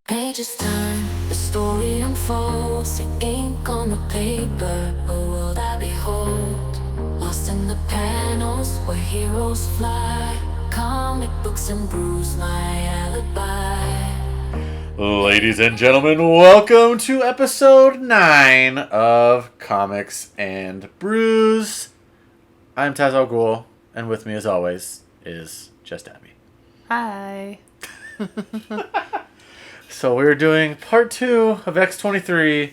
Pages turn, the story unfolds, the ink on the paper, a world I behold. Lost in the panels where heroes fly, comic books and brews, my alibi. Ladies and gentlemen, welcome to episode 9 of Comics and Brews. I'm TazAlGhul, and with me as always is Just Abby. Hi. So we're doing part 2 of X-23,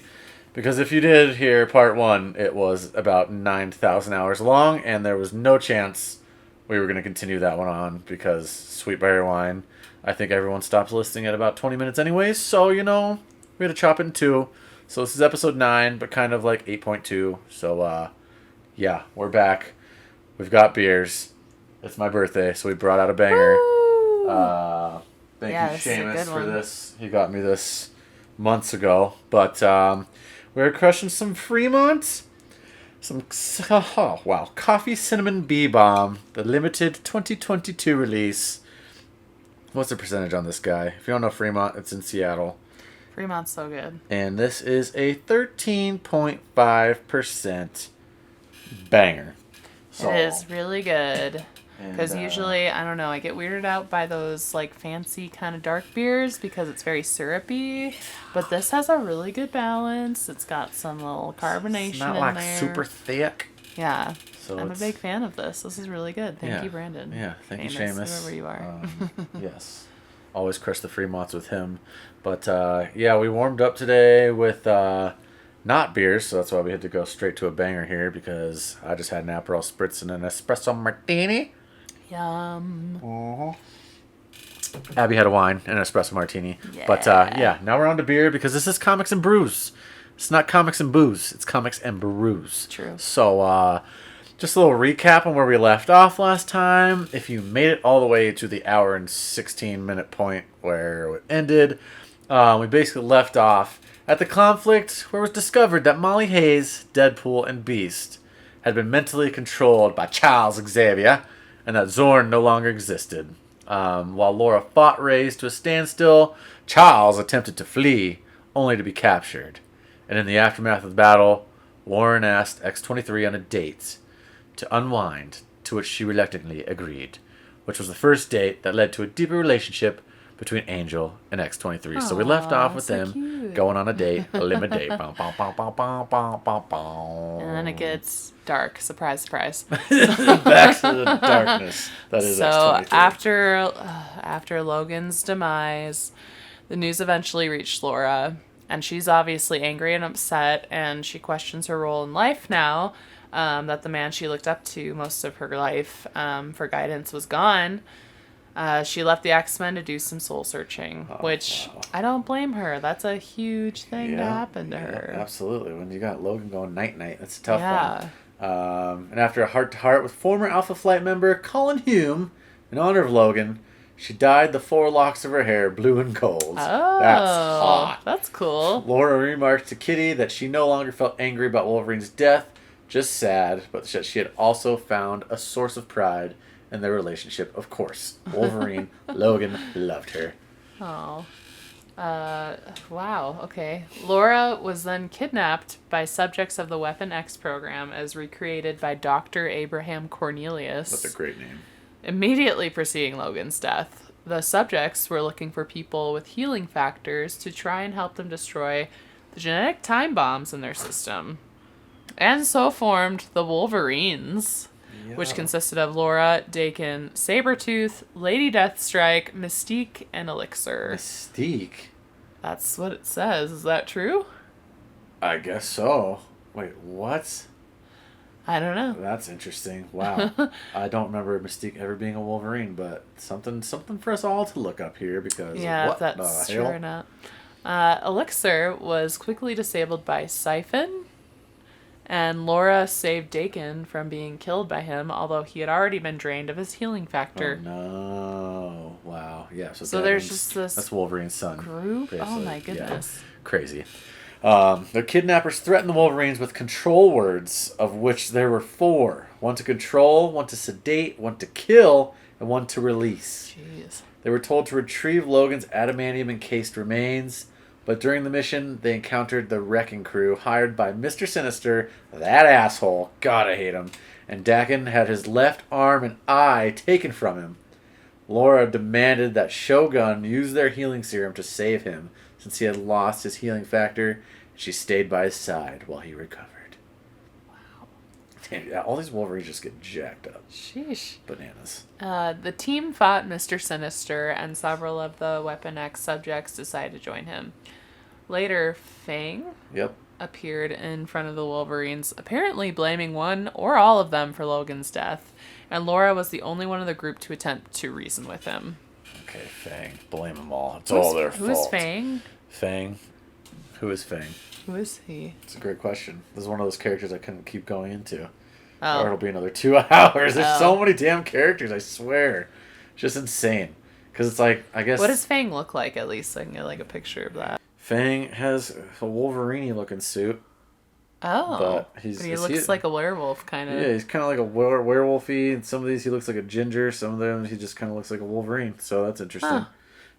because if you did hear part 1, it was about 9,000 hours long, and there was no chance we were going to continue that one on, because Sweet Berry Wine, I think everyone stops listening at about 20 minutes anyways, so, we had to chop it in 2. So this is episode 9, but kind of like 8.2, so, yeah, we're back. We've got beers. It's my birthday, so we brought out a banger. Thank you, Seamus, for this. He got me this months ago. But we're crushing some Fremont. Coffee Cinnamon Bee Bomb, the limited 2022 release. What's the percentage on this guy? If you don't know Fremont, it's in Seattle. Fremont's so good. And this is a 13.5% banger. So, it is really good. Because usually, I don't know, I get weirded out by those like fancy kind of dark beers because it's very syrupy. But this has a really good balance. It's got some little carbonation it's not in like there. super thick. Yeah. So I'm a big fan of this. This is really good. Thank you, Brandon. Yeah, thank you, Seamus. Seamus. Whoever you are. Yes. Always crush the Fremonts with him. But, yeah, we warmed up today with not beers, so that's why we had to go straight to a banger here, because I just had an Aperol Spritz and an espresso martini. Yum. Uh-huh. Abby had a wine and an espresso martini. Yeah. But, yeah, now we're on to beer, because this is Comics and Brews. It's not Comics and Booze. It's Comics and Brews. True. So, just a little recap on where we left off last time. If you made it all the way to the hour and 16-minute point where it ended, we basically left off at the conflict where it was discovered that Molly Hayes, Deadpool, and Beast had been mentally controlled by Charles Xavier, and that Zorn no longer existed. While Laura fought Reyes to a standstill, Charles attempted to flee, only to be captured. And in the aftermath of the battle, Warren asked X-23 on a date to unwind, to which she reluctantly agreed, which was the first date that led to a deeper relationship between Angel and X-23. So we left off with them cute. going on a date, a limit date. And then it gets dark. Surprise, surprise. Back to the darkness. That is so X-23. after Logan's demise, the news eventually reached Laura, and she's obviously angry and upset, and she questions her role in life now. That the man she looked up to most of her life for guidance was gone. She left the X-Men to do some soul searching, which I don't blame her. That's a huge thing to happen to her. Absolutely. When you got Logan going night-night, that's a tough Yeah. one. And after a heart-to-heart with former Alpha Flight member Colin Hume, in honor of Logan, she dyed the 4 locks of her hair blue and gold. Oh, That's hot. That's cool. Laura remarked to Kitty that she no longer felt angry about Wolverine's death, just sad, but that she had also found a source of pride in their relationship. Of course, Wolverine, Logan loved her. Oh. Wow, okay. Laura was then kidnapped by subjects of the Weapon X program as recreated by Dr. Abraham Cornelius. That's a great name. Immediately preceding Logan's death. The subjects were looking for people with healing factors to try and help them destroy the genetic time bombs in their system. And so formed the Wolverines, which consisted of Laura, Daken, Sabretooth, Lady Deathstrike, Mystique, and Elixir. Mystique? That's what it says. Is that true? I guess so. Wait, what? I don't know. That's interesting. Wow. I don't remember Mystique ever being a Wolverine, but something for us all to look up here, because what that's the true hell? or not. Elixir was quickly disabled by Siphon, and Laura saved Daken from being killed by him, although he had already been drained of his healing factor. Oh, no. Wow. Yeah. So there's just this that's Wolverine's son. group. Basically. Oh my goodness. Yeah. Crazy. The kidnappers threatened the Wolverines with control words, of which there were 4. One to control, one to sedate, one to kill, and one to release. Jeez. They were told to retrieve Logan's adamantium-encased remains, but during the mission, they encountered the wrecking crew hired by Mr. Sinister, that asshole, God I hate him, and Dakin had his left arm and eye taken from him. Laura demanded that Shogun use their healing serum to save him, since he had lost his healing factor, and she stayed by his side while he recovered. Damn, all these Wolverines just get jacked up. Sheesh. Bananas. The team fought Mr. Sinister, and several of the Weapon X subjects decided to join him. Later, Fang appeared in front of the Wolverines, apparently blaming one or all of them for Logan's death, and Laura was the only one of the group to attempt to reason with him. Okay, Fang. Blame them all. It's all their fault. Who is Fang? Fang? Who is Fang? Who is he? It's a great question. This is one of those characters I couldn't keep going into. Oh. Or it'll be another 2 hours. There's so many damn characters, I swear. It's just insane. Because it's like, I guess... What does Fang look like, at least? So I can get, like, a picture of that. Fang has a Wolverine-looking suit. Oh. But he looks like a werewolf, kind of. Yeah, he's kind of like a werewolfy. And some of these, he looks like a ginger. Some of them, he just kind of looks like a Wolverine. So that's interesting. Huh.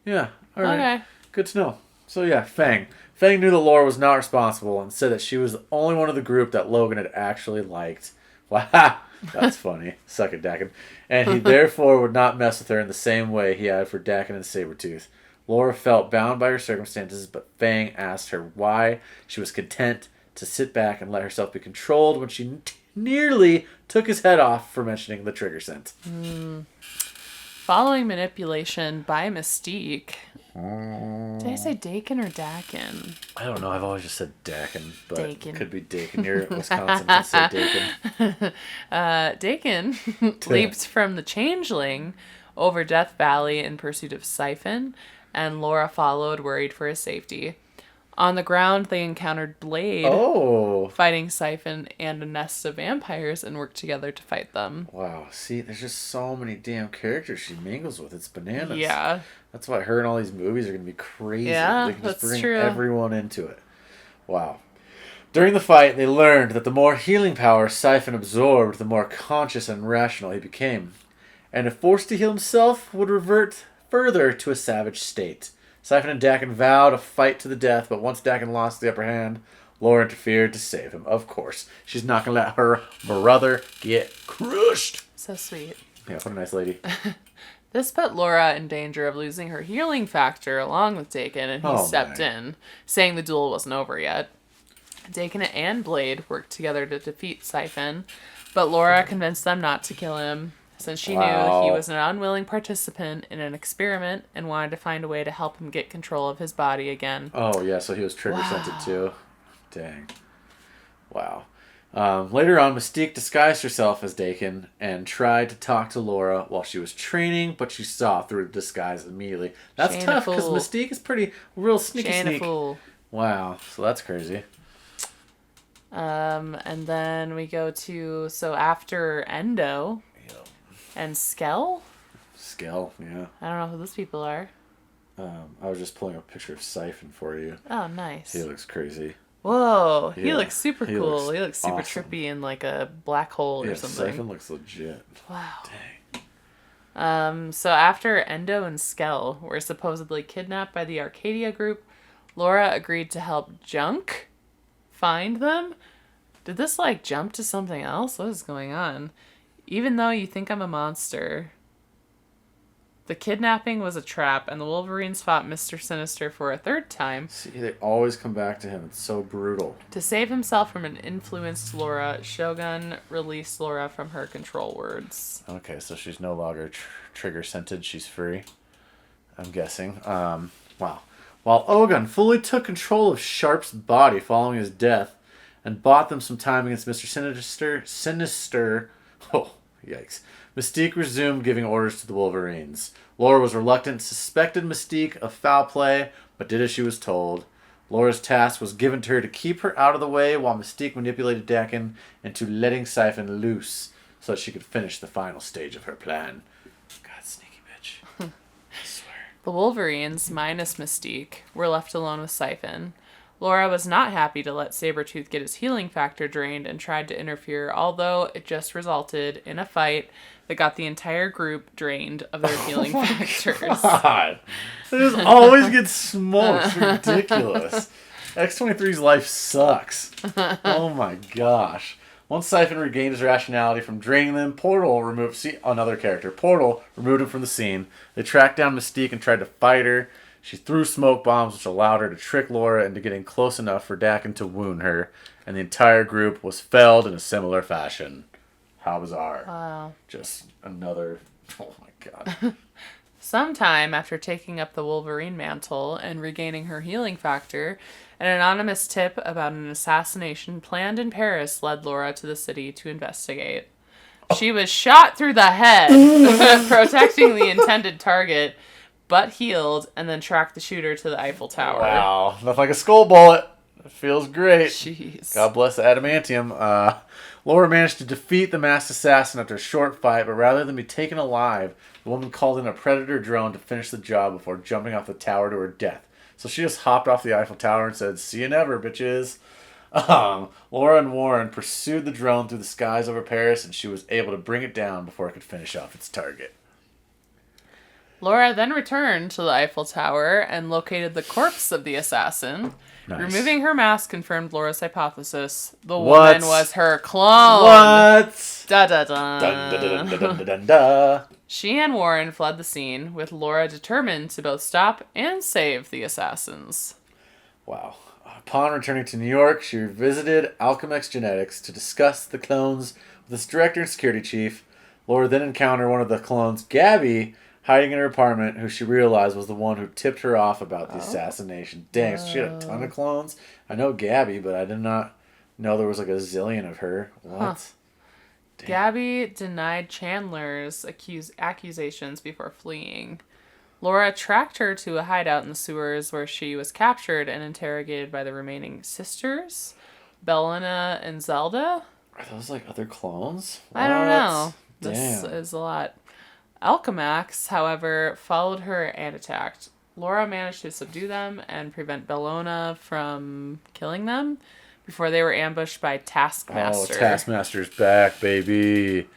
Yeah, all right. Okay. Good to know. So yeah, Fang. Fang knew that Laura was not responsible and said that she was the only one of the group that Logan had actually liked. Wow, that's funny. Suck it, Dakin. And he therefore would not mess with her in the same way he had for Dakin and Sabretooth. Laura felt bound by her circumstances, but Fang asked her why she was content to sit back and let herself be controlled when she nearly took his head off for mentioning the trigger scent. Following manipulation by Mystique... Did I say Dakin or Dakin? I don't know. I've always just said Dakin, but Dakin. It could be Dakin. You're in Wisconsin. Can say Dakin. Dakin leaped from the Changeling over Death Valley in pursuit of Siphon, and Laura followed, worried for his safety. On the ground, they encountered Blade fighting Siphon and a nest of vampires and worked together to fight them. Wow. See, there's just so many damn characters she mingles with. It's bananas. Yeah. That's why her and all these movies are going to be crazy. Yeah, they can just that's bring true. everyone into it. Wow. During the fight, they learned that the more healing power Siphon absorbed, the more conscious and rational he became. And if forced to heal himself, would revert further to a savage state. Siphon and Dakin vowed a fight to the death, but once Dakin lost the upper hand, Laura interfered to save him. Of course. She's not going to let her brother get crushed. So sweet. Yeah, what a nice lady. This put Laura in danger of losing her healing factor along with Dakin, and he stepped in, saying the duel wasn't over yet. Dakin and Blade worked together to defeat Siphon, but Laura convinced them not to kill him, since she knew he was an unwilling participant in an experiment and wanted to find a way to help him get control of his body again. Oh, yeah, so he was trigger-scented too. Dang. Wow. Later on, Mystique disguised herself as Dakin and tried to talk to Laura while she was training, but she saw through the disguise immediately. That's tough, because Mystique is pretty real sneaky. Wow, so that's crazy. And then we go to, so after Endo and Skell? Skell, yeah. I don't know who those people are. I was just pulling a picture of Siphon for you. Oh, nice. He looks crazy. Whoa, he looks super cool. Looks He looks super awesome. trippy in like a black hole or something. Siphon looks legit. Wow. Dang. So after Endo and Skell were supposedly kidnapped by the Arcadia group, Laura agreed to help Junk find them. Did this like jump to something else? What is going on? Even though you think I'm a monster. The kidnapping was a trap, and the Wolverines fought Mr. Sinister for a third time. See, they always come back to him. It's so brutal. To save himself from an influenced Laura, Shogun released Laura from her control words. Okay, so she's no longer trigger-scented. She's free, I'm guessing. Wow. While Ogun fully took control of Sharp's body following his death and bought them some time against Mr. Sinister... Oh, yikes. Mystique resumed giving orders to the Wolverines. Laura was reluctant, suspected Mystique of foul play, but did as she was told. Laura's task was given to her to keep her out of the way while Mystique manipulated Dakin into letting Siphon loose so that she could finish the final stage of her plan. God, sneaky bitch. I swear. The Wolverines, minus Mystique, were left alone with Siphon. Laura was not happy to let Sabretooth get his healing factor drained and tried to interfere, although it just resulted in a fight that got the entire group drained of their healing factors. God. It just always gets smoked. It's ridiculous. X-23's life sucks. Oh my gosh. Once Siphon regained his rationality from draining them, Portal removed him from the scene. They tracked down Mystique and tried to fight her. She threw smoke bombs, which allowed her to trick Laura into getting close enough for Dakin to wound her, and the entire group was felled in a similar fashion. How bizarre. Wow. Just another... Oh my god. Sometime after taking up the Wolverine mantle and regaining her healing factor, an anonymous tip about an assassination planned in Paris led Laura to the city to investigate. She was shot through the head, protecting the intended target, but healed, and then tracked the shooter to the Eiffel Tower. Wow. Nothing like a skull bullet. It feels great. Jeez. God bless the adamantium. Laura managed to defeat the masked assassin after a short fight, but rather than be taken alive, the woman called in a predator drone to finish the job before jumping off the tower to her death. So she just hopped off the Eiffel Tower and said, "See you never, bitches." Laura and Warren pursued the drone through the skies over Paris, and she was able to bring it down before it could finish off its target. Laura then returned to the Eiffel Tower and located the corpse of the assassin. Nice. Removing her mask confirmed Laura's hypothesis. The What? woman was her clone. What? Da da da. Dun, dun, dun, dun, dun, dun, dun. She and Warren fled the scene, with Laura determined to both stop and save the assassins. Wow. Upon returning to New York, she revisited Alchemex Genetics to discuss the clones with its director and security chief. Laura then encountered one of the clones, Gabby, hiding in her apartment, who she realized was the one who tipped her off about the assassination. Dang, so she had a ton of clones. I know Gabby, but I did not know there was like a zillion of her. What? Huh. Gabby denied Chandler's accusations before fleeing. Laura tracked her to a hideout in the sewers where she was captured and interrogated by the remaining sisters, Bellona and Zelda. Are those like other clones? I don't know. Damn. This is a lot. Alchemax, however, followed her and attacked. Laura managed to subdue them and prevent Bellona from killing them before they were ambushed by Taskmaster. Oh, Taskmaster's back, baby.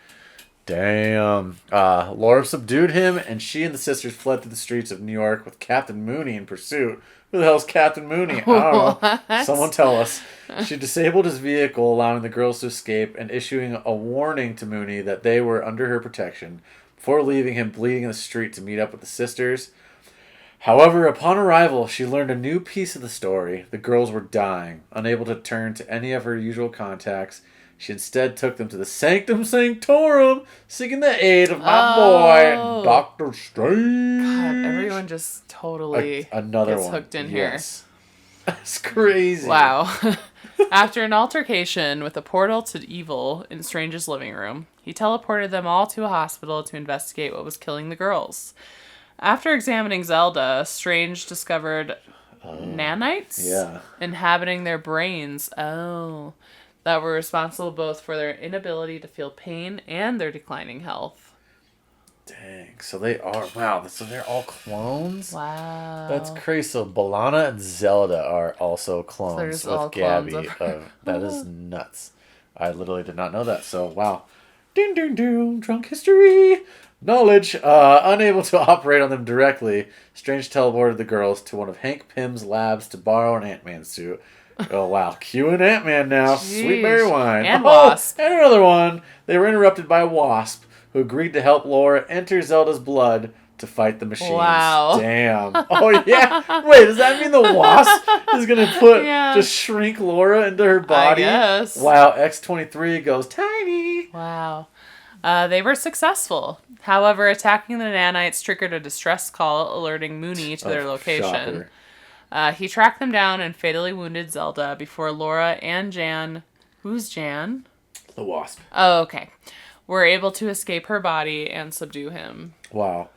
Damn. Laura subdued him, and she and the sisters fled through the streets of New York with Captain Mooney in pursuit. Who the hell's Captain Mooney? I don't know. What? Someone tell us. She disabled his vehicle, allowing the girls to escape, and issuing a warning to Mooney that they were under her protection, before leaving him bleeding in the street to meet up with the sisters. However, upon arrival, she learned a new piece of the story. The girls were dying. Unable to turn to any of her usual contacts, she instead took them to the Sanctum Sanctorum, seeking the aid of my boy, Dr. Strange. God, everyone just totally Another gets one. hooked in Yes. That's crazy. here. Wow. After an altercation with a portal to evil in Strange's living room, he teleported them all to a hospital to investigate what was killing the girls. After examining Zelda, Strange discovered nanites inhabiting their brains. Oh, that were responsible both for their inability to feel pain and their declining health. Dang. So they are... Wow. So they're all clones? Wow. That's crazy. So Bellona and Zelda are also clones with Gabby. That is nuts. I literally did not know that. So, wow. Ding, ding, ding. Drunk history. Knowledge. Unable to operate on them directly, Strange teleported the girls to one of Hank Pym's labs to borrow an Ant-Man suit. Oh, wow. Q and Ant-Man now. Jeez. Sweet berry wine. And Wasp. And another one. They were interrupted by Wasp, who agreed to help Laura enter Zelda's blood to fight the machines. Wow. Damn. Oh, yeah. Wait, does that mean the Wasp is going to just shrink Laura into her body? I guess. Wow, X-23 goes tiny. Wow. They were successful. However, attacking the nanites triggered a distress call, alerting Mooney to their location. He tracked them down and fatally wounded Zelda before Laura and Jan... Who's Jan? The Wasp. Oh, okay. Were able to escape her body and subdue him. Wow.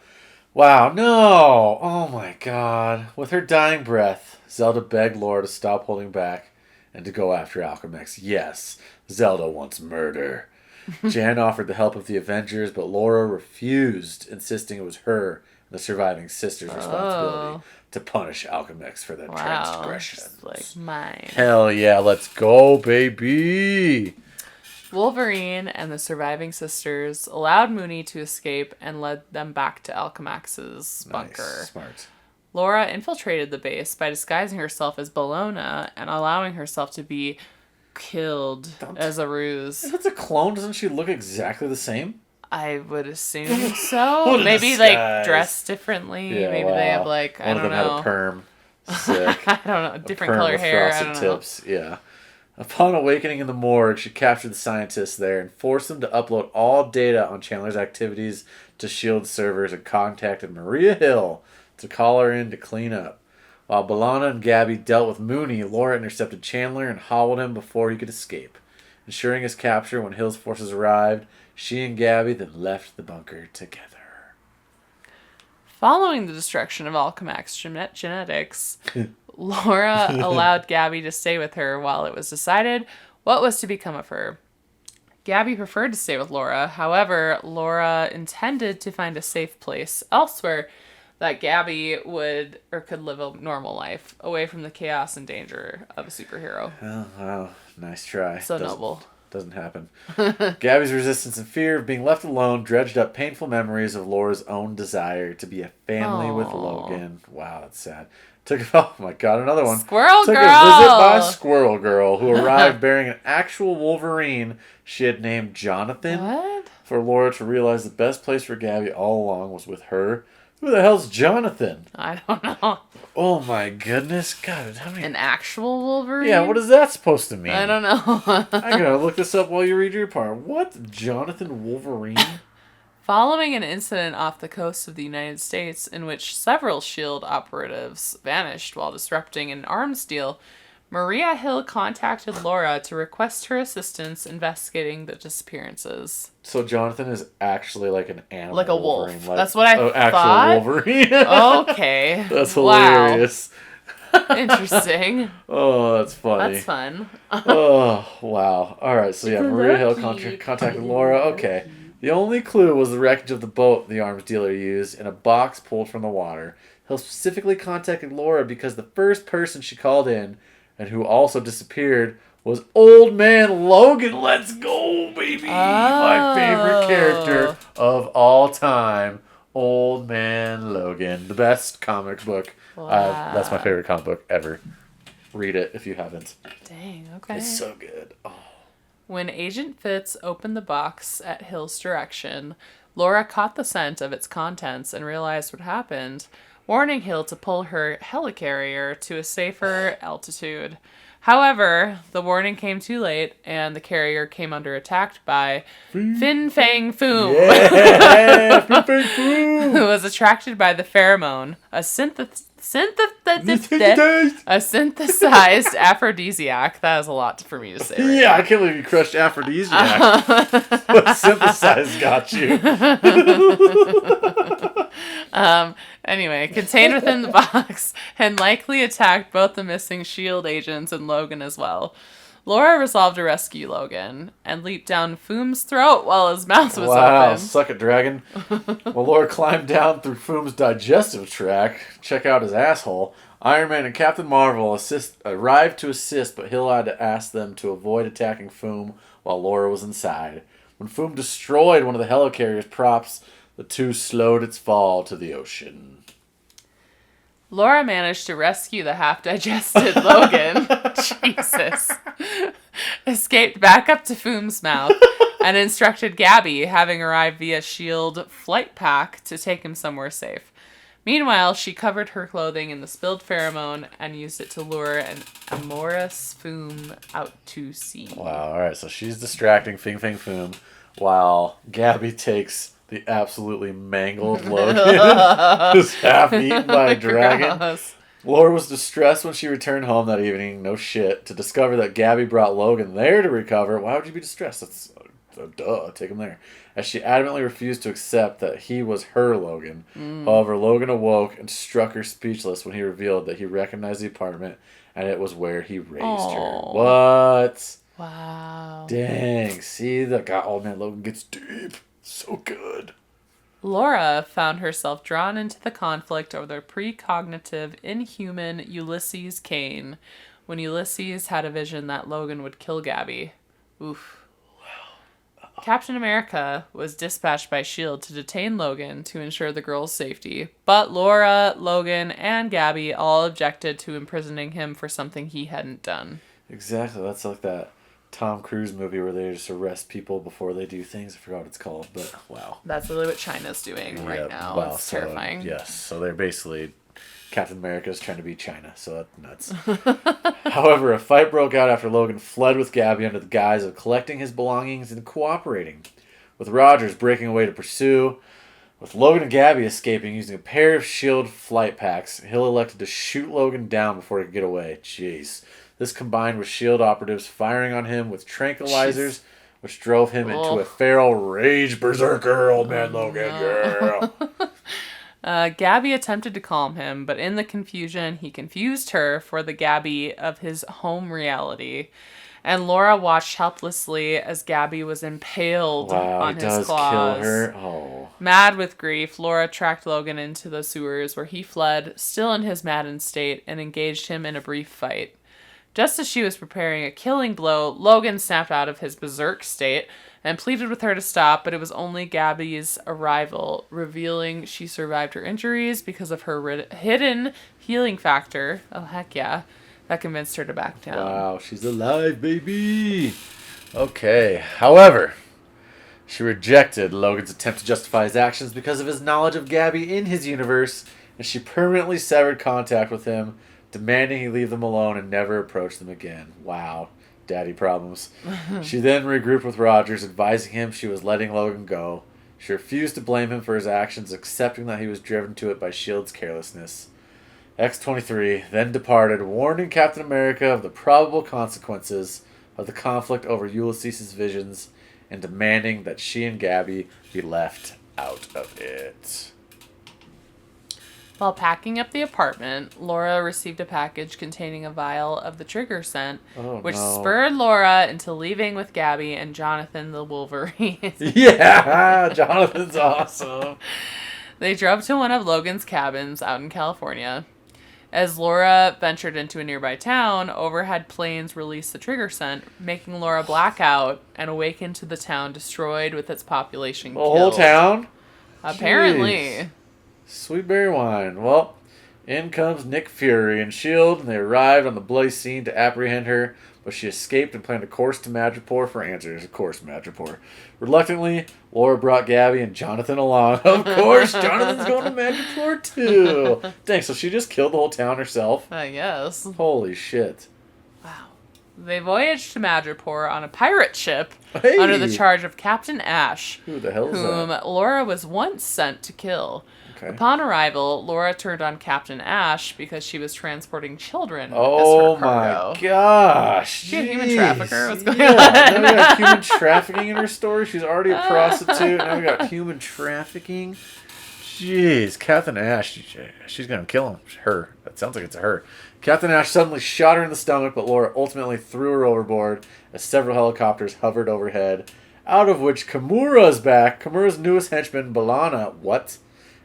Wow, no! Oh my god. With her dying breath, Zelda begged Laura to stop holding back and to go after Alchemex. Yes, Zelda wants murder. Jan offered the help of the Avengers, but Laura refused, insisting it was her the surviving sister's responsibility to punish alchemists for their transgressions. Just like mine. Hell yeah, let's go, baby! Wolverine and the surviving sisters allowed Mooney to escape and led them back to Alchemax's bunker. Nice. Smart. Laura infiltrated the base by disguising herself as Bologna and allowing herself to be killed as a ruse. If it's a clone, doesn't she look exactly the same? I would assume so. What a Maybe disguise. like dressed differently. Yeah, Maybe they have like one of them had a perm. Sick. I don't know, different perm color with hair. I frosted don't know. tips. Yeah. Upon awakening in the morgue, she captured the scientists there and forced them to upload all data on Chandler's activities to S.H.I.E.L.D. servers and contacted Maria Hill to call her in to clean up. While B'Elanna and Gabby dealt with Mooney, Laura intercepted Chandler and hollowed him before he could escape. Ensuring his capture when Hill's forces arrived, she and Gabby then left the bunker together. Following the destruction of Alchemax genetics, Laura allowed Gabby to stay with her while it was decided what was to become of her. Gabby preferred to stay with Laura. However, Laura intended to find a safe place elsewhere that Gabby would or could live a normal life, away from the chaos and danger of a superhero. Oh, wow. Nice try. So noble. Doesn't happen. Gabby's resistance and fear of being left alone dredged up painful memories of Laura's own desire to be a family with Logan. Wow, that's sad. Oh my god, another one. Squirrel Took Girl! a visit by Squirrel Girl, who arrived bearing an actual Wolverine she had named Jonathan. What? For Laura to realize the best place for Gabby all along was with her. Who the hell's Jonathan? I don't know. Oh my goodness. God, how many... An actual Wolverine? Yeah, what is that supposed to mean? I don't know. I'm going to look this up while you read your part. What? Jonathan Wolverine? Following an incident off the coast of the United States in which several S.H.I.E.L.D. operatives vanished while disrupting an arms deal, Maria Hill contacted Laura to request her assistance investigating the disappearances. So Jonathan is actually like an animal. Like a Wolverine. wolf. That's what I thought. Actual Wolverine. Okay. That's hilarious. Wow. Interesting. Oh, that's funny. That's fun. Oh, wow. All right, so yeah, Maria Hill contacted Laura. Okay. The only clue was the wreckage of the boat the arms dealer used in a box pulled from the water. Hill specifically contacted Laura because the first person she called in, and who also disappeared, was Old Man Logan. Let's go, baby! My favorite character of all time, Old Man Logan. The best comic book. Wow. That's my favorite comic book ever. Read it if you haven't. Dang, okay. It's so good. Oh. When Agent Fitz opened the box at Hill's direction, Laura caught the scent of its contents and realized what happened, warning Hill to pull her helicarrier to a safer altitude. However, the warning came too late, and the carrier came under attack by Fin Fang Foom, Yeah! Fin Fang Foom! who was attracted by the pheromone, a synthesized aphrodisiac. That is a lot for me to say. Right Yeah, now. I can't believe you crushed aphrodisiac. But synthesized got you. Anyway, contained within the box and likely attacked both the missing S.H.I.E.L.D. agents and Logan as well. Laura resolved to rescue Logan and leaped down Foom's throat while his mouth was Wow, open. suck it, dragon. While Laura climbed down through Foom's digestive tract, check out his asshole, Iron Man and Captain Marvel arrived to assist, but Hill had to ask them to avoid attacking Foom while Laura was inside. When Foom destroyed one of the helicarrier's props, the two slowed its fall to the ocean. Laura managed to rescue the half-digested Logan, Jesus, escaped back up to Foom's mouth, and instructed Gabby, having arrived via S.H.I.E.L.D. flight pack, to take him somewhere safe. Meanwhile, she covered her clothing in the spilled pheromone and used it to lure an amorous Foom out to sea. Wow, alright, so she's distracting Fin Fang Foom while Gabby takes the absolutely mangled Logan, who's half eaten by a dragon. Gross. Laura was distressed when she returned home that evening, no shit, to discover that Gabby brought Logan there to recover. Why would you be distressed? That's duh, take him there. As she adamantly refused to accept that he was her Logan. However, Logan awoke and struck her speechless when he revealed that he recognized the apartment and it was where he raised her. What? Wow. Dang, see, Old Man Logan gets deep. So good. Laura found herself drawn into the conflict over the precognitive, inhuman Ulysses Kane when Ulysses had a vision that Logan would kill Gabby. Oof. Captain America was dispatched by S.H.I.E.L.D. to detain Logan to ensure the girl's safety, but Laura, Logan, and Gabby all objected to imprisoning him for something he hadn't done. Exactly. That's like that Tom Cruise movie where they just arrest people before they do things. I forgot what it's called, but wow. That's really what China's doing right now. Wow, it's terrifying. Yes. So they're basically... Captain America's trying to be China, so that's nuts. However, a fight broke out after Logan fled with Gabby under the guise of collecting his belongings and cooperating, with Rogers breaking away to pursue. With Logan and Gabby escaping using a pair of S.H.I.E.L.D. flight packs, Hill elected to shoot Logan down before he could get away. Jeez. This combined with S.H.I.E.L.D. operatives firing on him with tranquilizers, which drove him into a feral rage berserker. Old Man Logan, girl. Gabby attempted to calm him, but in the confusion, he confused her for the Gabby of his home reality. And Laura watched helplessly as Gabby was impaled on his claws. Kill her. Oh. Mad with grief, Laura tracked Logan into the sewers where he fled, still in his maddened state, and engaged him in a brief fight. Just as she was preparing a killing blow, Logan snapped out of his berserk state and pleaded with her to stop, but it was only Gabby's arrival, revealing she survived her injuries because of her hidden healing factor. Oh, heck yeah. That convinced her to back down. Wow, she's alive, baby. Okay. However, she rejected Logan's attempt to justify his actions because of his knowledge of Gabby in his universe, and she permanently severed contact with him, demanding he leave them alone and never approach them again. Wow. Daddy problems. She then regrouped with Rogers, advising him she was letting Logan go. She refused to blame him for his actions, accepting that he was driven to it by S.H.I.E.L.D.'s carelessness. X-23 then departed, warning Captain America of the probable consequences of the conflict over Ulysses' visions and demanding that she and Gabby be left out of it. While packing up the apartment, Laura received a package containing a vial of the trigger scent, which spurred Laura into leaving with Gabby and Jonathan the Wolverine. Yeah, Jonathan's awesome. They drove to one of Logan's cabins out in California. As Laura ventured into a nearby town, overhead planes released the trigger scent, making Laura black out and awaken to the town destroyed with its population killed. The whole town? Apparently. Jeez. Sweet berry wine. Well, in comes Nick Fury and S.H.I.E.L.D., and they arrived on the bloody scene to apprehend her, but she escaped and planned a course to Madripoor for answers. Of course, Madripoor. Reluctantly, Laura brought Gabby and Jonathan along. Of course, Jonathan's going to Madripoor too. Dang, so she just killed the whole town herself? Yes. Holy shit. Wow. They voyaged to Madripoor on a pirate ship under the charge of Captain Ash, Who the hell is whom that? Laura was once sent to kill. Okay. Upon arrival, Laura turned on Captain Ash because she was transporting children Oh as her cargo. my gosh. Is she a human trafficker? What's going Yeah, on? now we got human trafficking in her story. She's already a prostitute. Now we got human trafficking. Jeez, Captain Ash, she's going to kill him. Her. That sounds like it's a her. Captain Ash suddenly shot her in the stomach, but Laura ultimately threw her overboard as several helicopters hovered overhead, out of which Kimura's back. Kimura's newest henchman, B'Elanna,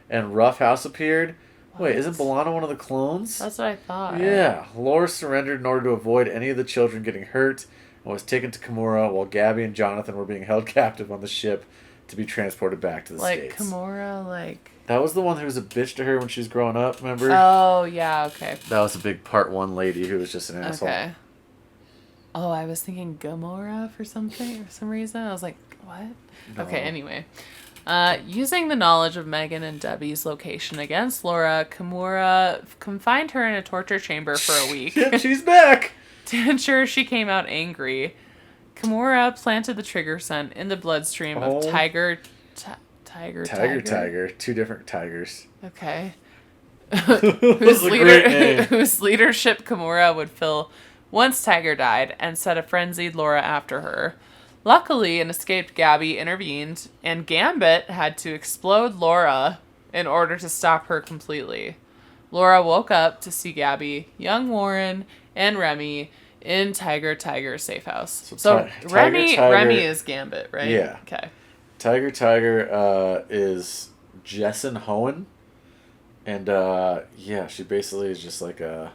and Roughhouse appeared. Wait, isn't B'Elanna one of the clones? That's what I thought. Yeah. Laura surrendered in order to avoid any of the children getting hurt and was taken to Kimura while Gabby and Jonathan were being held captive on the ship to be transported back to the States. Like Kimura, That was the one who was a bitch to her when she was growing up, remember? Oh, yeah, okay. That was a big part one lady who was just an asshole. Okay. Oh, I was thinking Gamora for some reason. I was like, what? No. Okay, anyway. Using the knowledge of Megan and Debbie's location against Laura, Kimura confined her in a torture chamber for a week. Yep, she's back! To ensure she came out angry. Kimura planted the trigger scent in the bloodstream of Tiger. Two different tigers. Okay. Whose whose leadership Kimura would fill once Tiger died and set a frenzied Laura after her. Luckily, an escaped Gabby intervened, and Gambit had to explode Laura in order to stop her completely. Laura woke up to see Gabby, young Warren, and Remy in Tiger's safe house. So Remy is Gambit, right? Yeah. Okay. Tiger is Jessin Hohen. And, she basically is just like a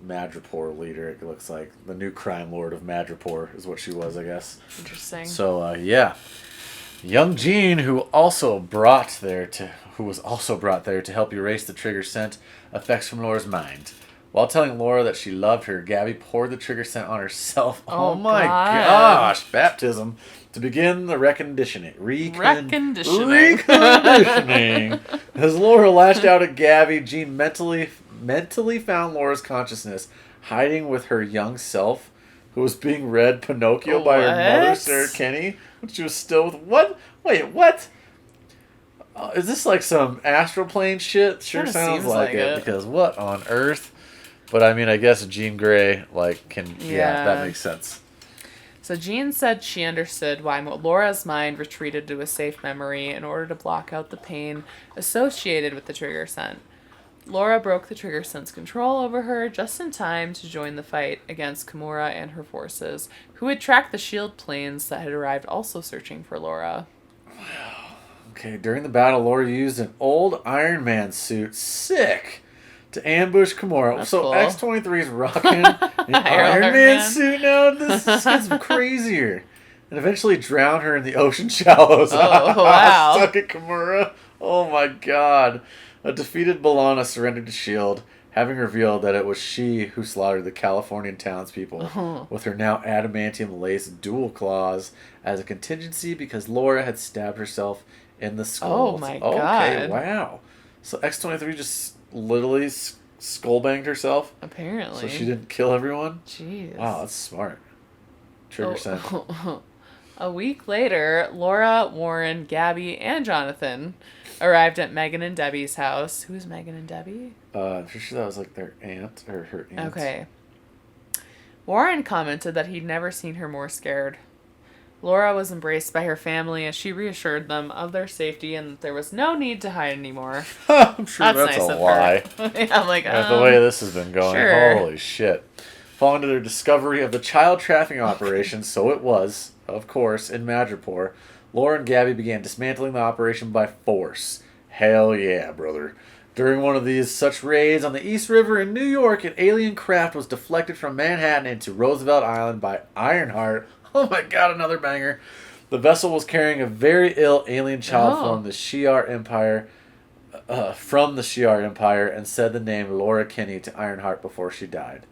Madripoor leader, it looks like. The new crime lord of Madripoor is what she was, I guess. Interesting. So, Young Jean, who was also brought there to help erase the trigger scent effects from Laura's mind. While telling Laura that she loved her, Gabby poured the trigger scent on herself. Oh my gosh, baptism. To begin the reconditioning. As Laura lashed out at Gabby, Jean mentally found Laura's consciousness hiding with her young self, who was being read Pinocchio by her mother, Sarah Kinney, when she was still with... What? Wait, what? Is this like some astral plane shit? Sure sounds like it. Because what on earth? But I mean, I guess Jean Grey, that makes sense. So Jean said she understood why Laura's mind retreated to a safe memory in order to block out the pain associated with the trigger scent. Laura broke the trigger scent's control over her just in time to join the fight against Kimura and her forces, who had tracked the shield planes that had arrived also searching for Laura. Wow. Okay, during the battle, Laura used an old Iron Man suit, sick, to ambush Kimura. That's so cool. X-23 is rocking an Iron Man suit now? This gets crazier. And eventually drown her in the ocean shallows. Oh, wow. Suck it, Kimura. Oh my god. A defeated B'Elanna surrendered to S.H.I.E.L.D., having revealed that it was she who slaughtered the Californian townspeople with her now adamantium-laced dual claws as a contingency because Laura had stabbed herself in the skull. Oh my god. Okay, wow. So X-23 just literally skull-banged herself? Apparently. So she didn't kill everyone? Jeez. Wow, that's smart. Trigger scent. A week later, Laura, Warren, Gabby, and Jonathan arrived at Megan and Debbie's house. Who's Megan and Debbie? I'm sure that was like their aunt, or her aunt. Okay. Warren commented that he'd never seen her more scared. Laura was embraced by her family as she reassured them of their safety and that there was no need to hide anymore. I'm sure that's nice a lie. Yeah, I'm like, the way this has been going, sure. Holy shit. Following to their discovery of the child trafficking operation, so it was, of course, in Madripoor, Laura and Gabby began dismantling the operation by force. Hell yeah, brother. During one of these such raids on the East River in New York, an alien craft was deflected from Manhattan into Roosevelt Island by Ironheart. Oh my god, another banger. The vessel was carrying a very ill alien child from the Shi'ar Empire, and said the name Laura Kinney to Ironheart before she died.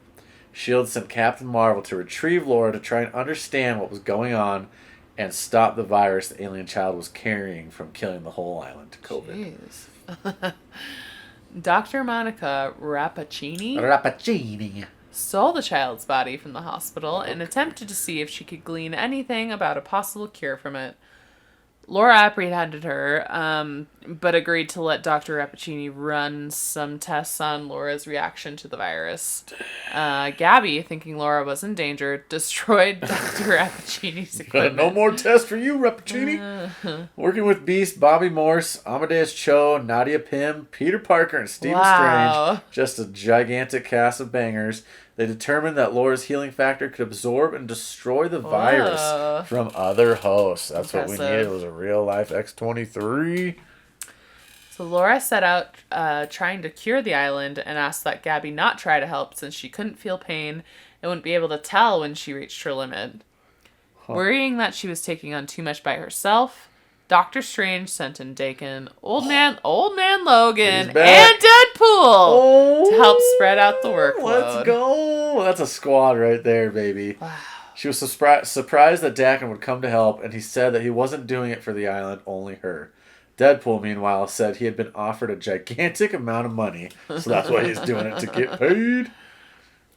S.H.I.E.L.D. sent Captain Marvel to retrieve Laura to try and understand what was going on and stop the virus the alien child was carrying from killing the whole island. COVID. Jeez. Dr. Monica Rappaccini stole the child's body from the hospital and attempted to see if she could glean anything about a possible cure from it. Laura apprehended her, but agreed to let Dr. Rappaccini run some tests on Laura's reaction to the virus. Gabby, thinking Laura was in danger, destroyed Dr. Rappaccini's equipment. No more tests for you, Rappaccini. Working with Beast, Bobby Morse, Amadeus Cho, Nadia Pym, Peter Parker, and Stephen Strange, just a gigantic cast of bangers, they determined that Laura's healing factor could absorb and destroy the virus from other hosts. That's impressive. What we needed, was a real-life X-23. So Laura set out trying to cure the island and asked that Gabby not try to help since she couldn't feel pain and wouldn't be able to tell when she reached her limit. Worrying that she was taking on too much by herself, Doctor Strange sent in Dakin, Old Man Logan, and Deadpool to help spread out the workload. Let's go! That's a squad right there, baby. Wow. She was surprised that Dakin would come to help, and he said that he wasn't doing it for the island, only her. Deadpool, meanwhile, said he had been offered a gigantic amount of money, so that's why he's doing it, to get paid.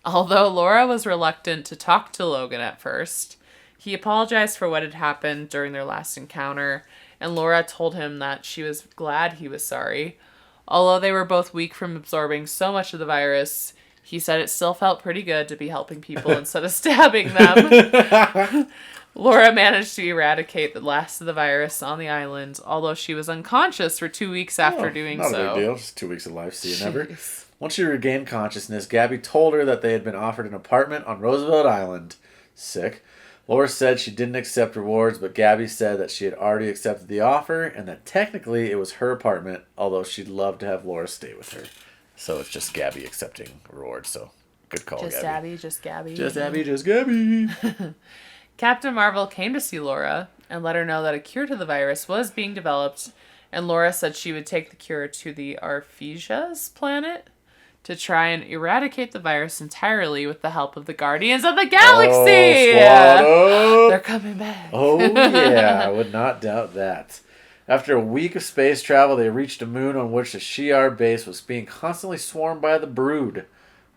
Although Laura was reluctant to talk to Logan at first, he apologized for what had happened during their last encounter, and Laura told him that she was glad he was sorry. Although they were both weak from absorbing so much of the virus, he said it still felt pretty good to be helping people instead of stabbing them. Laura managed to eradicate the last of the virus on the island, although she was unconscious for 2 weeks after doing so. Not a big deal. Just 2 weeks of life. See you never. Once she regained consciousness, Gabby told her that they had been offered an apartment on Roosevelt Island. Sick. Laura said she didn't accept rewards, but Gabby said that she had already accepted the offer and that technically it was her apartment, although she'd love to have Laura stay with her. So it's just Gabby accepting rewards. So good call, Just Gabby. Abby, just Gabby. Just Abby, just Gabby. Captain Marvel came to see Laura and let her know that a cure to the virus was being developed, and Laura said she would take the cure to the Arphesia's planet to try and eradicate the virus entirely with the help of the Guardians of the Galaxy. Oh, They're coming back. Oh, yeah. I would not doubt that. After a week of space travel, they reached a moon on which the Shi'ar base was being constantly swarmed by the Brood.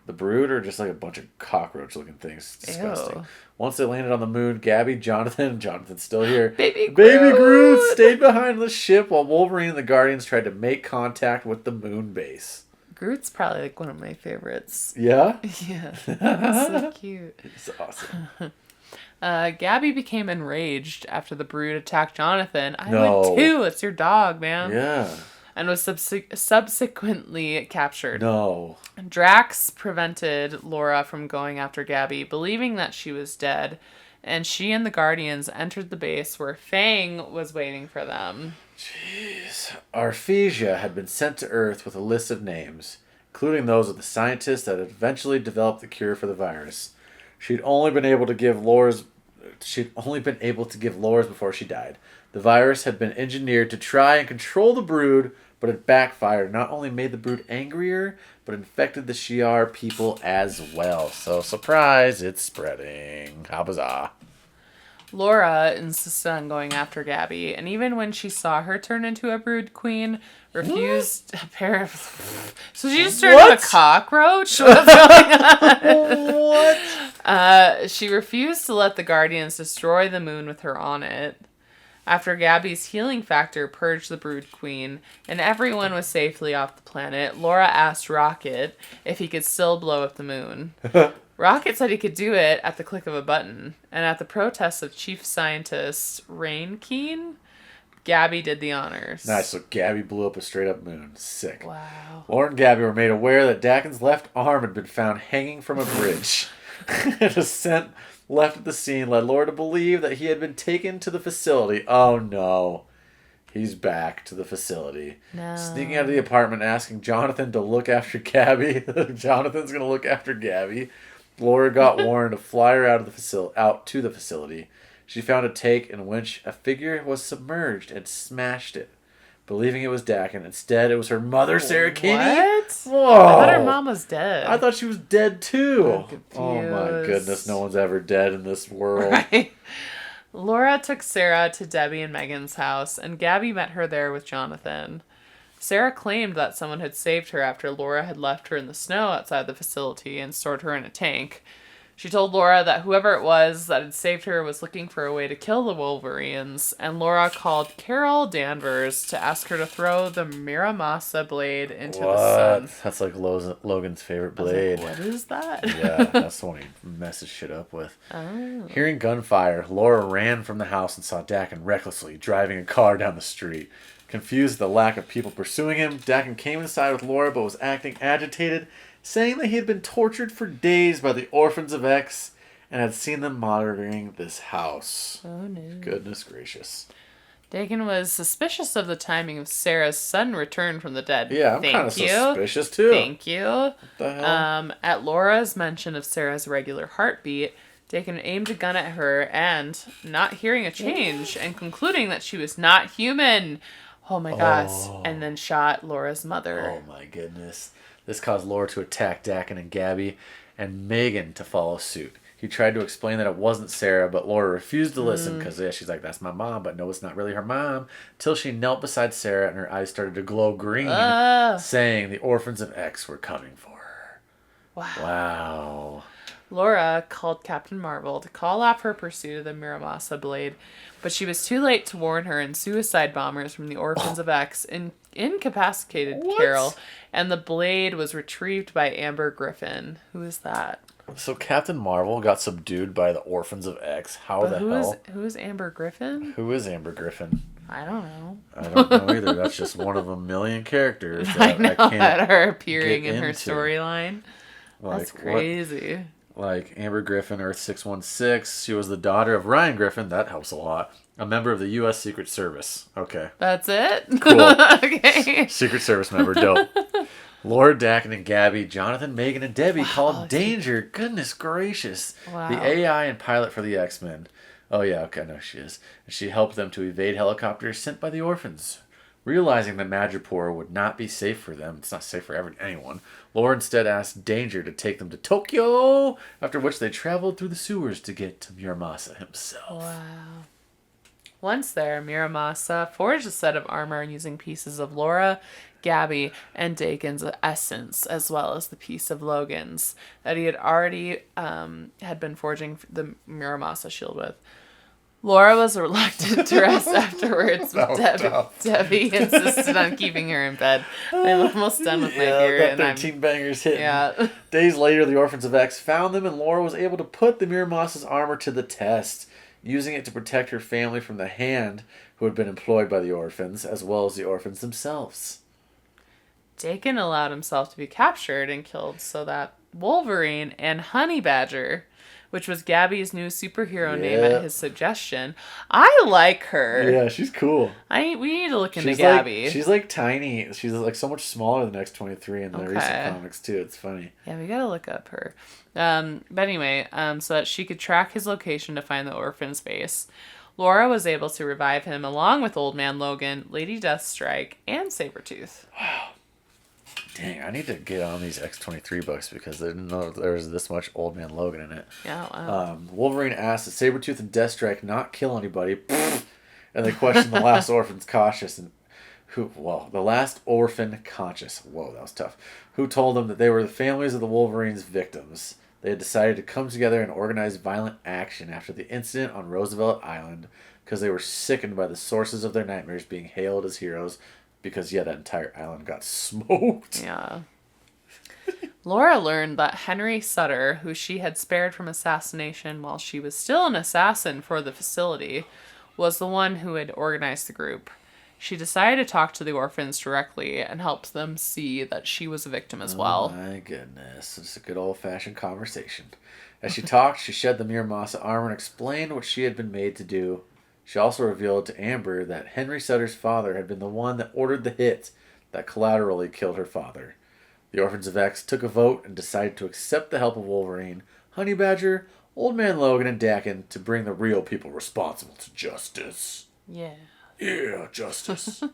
The Brood are just like a bunch of cockroach-looking things. It's disgusting. Ew. Once they landed on the moon, Gabby, Jonathan's still here. Baby Groot stayed behind the ship while Wolverine and the Guardians tried to make contact with the moon base. Groot's probably like one of my favorites. Yeah? Yeah. He's so cute. It's awesome. Gabby became enraged after the Brood attacked Jonathan. I No. would too. It's your dog, man. Yeah. And was subsequently captured. No. Drax prevented Laura from going after Gabby, believing that she was dead, and she and the Guardians entered the base where Fang was waiting for them. Jeez. Arphesia had been sent to Earth with a list of names, including those of the scientists that had eventually developed the cure for the virus. She'd only been able to give Laura's before she died. The virus had been engineered to try and control the Brood, but it backfired. Not only made the Brood angrier, but infected the Shi'ar people as well. So, surprise, it's spreading. How bizarre. Laura insisted on going after Gabby, and even when she saw her turn into a Brood queen, refused So she just turned into a cockroach? What's going on? What? She refused to let the Guardians destroy the moon with her on it. After Gabby's healing factor purged the Brood Queen and everyone was safely off the planet, Laura asked Rocket if he could still blow up the moon. Rocket said he could do it at the click of a button, and at the protest of Chief Scientist Rain Keen, Gabby did the honors. Nice, so Gabby blew up a straight-up moon. Sick. Wow. Laura and Gabby were made aware that Dakin's left arm had been found hanging from a bridge. A scent left at the scene led Laura to believe that he had been taken to the facility. Oh no. He's back to the facility. No. Sneaking out of the apartment, asking Jonathan to look after Gabby. Jonathan's going to look after Gabby. Laura got warned to fly her out to the facility. She found a take in which a figure was submerged and smashed it. Believing it was Dakin. Instead, it was her mother, Sarah Kinney. What? Whoa. I thought her mom was dead. I thought she was dead too. I'm confused. Oh my goodness, no one's ever dead in this world. Right? Laura took Sarah to Debbie and Megan's house, and Gabby met her there with Jonathan. Sarah claimed that someone had saved her after Laura had left her in the snow outside the facility and stored her in a tank. She told Laura that whoever it was that had saved her was looking for a way to kill the Wolverines, and Laura called Carol Danvers to ask her to throw the Miramasa blade into the sun. That's like Logan's favorite blade. Like, what is that? Yeah, that's the one he messes shit up with. Oh. Hearing gunfire, Laura ran from the house and saw Dakin recklessly driving a car down the street. Confused at the lack of people pursuing him, Dakin came inside with Laura but was acting agitated, saying that he had been tortured for days by the Orphans of X and had seen them monitoring this house. Oh no. Goodness gracious. Dakin was suspicious of the timing of Sarah's sudden return from the dead. Yeah, I'm kind of suspicious too. Thank you. What the hell? At Laura's mention of Sarah's regular heartbeat, Dakin aimed a gun at her and, not hearing a change and concluding that she was not human, oh my gosh, and then shot Laura's mother. Oh my goodness. This caused Laura to attack Dakin and Gabby, and Megan to follow suit. He tried to explain that it wasn't Sarah, but Laura refused to listen because she's like, that's my mom, but no, it's not really her mom. Till she knelt beside Sarah and her eyes started to glow green, saying the Orphans of X were coming for her. Wow. Laura called Captain Marvel to call off her pursuit of the Miramasa blade, but she was too late to warn her, and suicide bombers from the Orphans of X incapacitated Carol, and the blade was retrieved by Amber Griffin. Who is that? So Captain Marvel got subdued by the Orphans of X. How the hell? Who is Amber Griffin? Who is Amber Griffin? I don't know. I don't know either. That's just one of a million characters that I know I can't that are appearing get in her into. storyline. Like, That's crazy. like Amber Griffin, Earth 616. She was the daughter of Ryan Griffin. That helps a lot. A member of the U.S. Secret Service. Okay. That's it? Cool. Okay. Secret Service member. Dope. Laura, Dakin, and Gabby, Jonathan, Megan, and Debbie called Danger. Goodness gracious. Wow. The AI and pilot for the X-Men. Oh, yeah, okay, I know she is. And she helped them to evade helicopters sent by the orphans. Realizing that Madripoor would not be safe for them, it's not safe for anyone, Laura instead asked Danger to take them to Tokyo, after which they traveled through the sewers to get to Muramasa himself. Wow. Once there, Muramasa forged a set of armor using pieces of Laura, Gabby, and Dakin's essence, as well as the piece of Logan's that he had already had been forging the Muramasa shield with. Laura was reluctant to rest afterwards, but Debbie insisted on keeping her in bed. I'm almost done with my beer. Got 13 bangers hitting. Yeah. Days later, the Orphans of X found them, and Laura was able to put the Muramasa's armor to the test, using it to protect her family from the Hand, who had been employed by the orphans, as well as the orphans themselves. Dakin allowed himself to be captured and killed so that Wolverine and Honey Badger, which was Gabby's new superhero name at his suggestion. I like her. Yeah, she's cool. We need to look into Gabby. She's like tiny. She's like so much smaller than X-23 in the recent comics too. It's funny. Yeah, we gotta look up her. But anyway, so that she could track his location to find the orphan's base. Laura was able to revive him along with Old Man Logan, Lady Deathstrike, and Sabretooth. Wow. Dang, I need to get on these X-23 books because I didn't know there was this much Old Man Logan in it. Yeah, wow. Wolverine asked that Sabretooth and Deathstrike not kill anybody, and they questioned the last orphan's cautious and the last orphan conscious. Whoa, that was tough. Who told them that they were the families of the Wolverine's victims. They had decided to come together and organize violent action after the incident on Roosevelt Island because they were sickened by the sources of their nightmares being hailed as heroes. Because, that entire island got smoked. Yeah. Laura learned that Henry Sutter, who she had spared from assassination while she was still an assassin for the facility, was the one who had organized the group. She decided to talk to the orphans directly and helped them see that she was a victim as well. Oh my goodness. It's a good old-fashioned conversation. As she talked, she shed the Muramasa armor and explained what she had been made to do. She also revealed to Amber that Henry Sutter's father had been the one that ordered the hit that collaterally killed her father. The Orphans of X took a vote and decided to accept the help of Wolverine, Honey Badger, Old Man Logan, and Dakin to bring the real people responsible to justice. Yeah. Yeah, justice.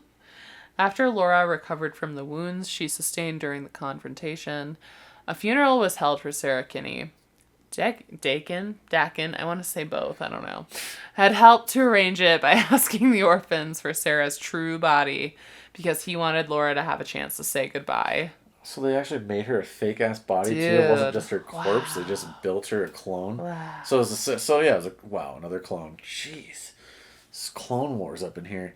After Laura recovered from the wounds she sustained during the confrontation, a funeral was held for Sarah Kinney. Dakin, I want to say both, I don't know, had helped to arrange it by asking the orphans for Sarah's true body because he wanted Laura to have a chance to say goodbye. So they actually made her a fake-ass body, too? It wasn't just her corpse, They just built her a clone? Wow. So it was like, wow, another clone. Jeez. It's Clone Wars up in here.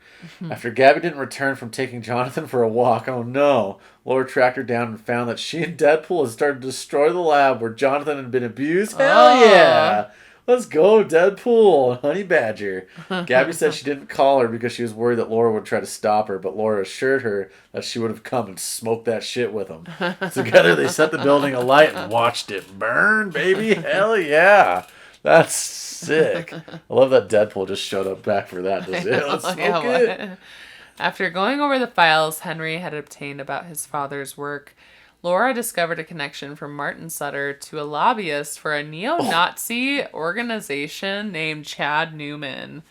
After Gabby didn't return from taking Jonathan for a walk, oh no, Laura tracked her down and found that she and Deadpool had started to destroy the lab where Jonathan had been abused. Hell yeah! Let's go, Deadpool and Honey Badger. Gabby said she didn't call her because she was worried that Laura would try to stop her, but Laura assured her that she would have come and smoked that shit with them. Together they set the building alight and watched it burn, baby. Hell yeah! That's sick. I love that Deadpool just showed up back for that. Let's smoke it. After going over the files Henry had obtained about his father's work, Laura discovered a connection from Martin Sutter to a lobbyist for a neo-Nazi organization named Chad Newman.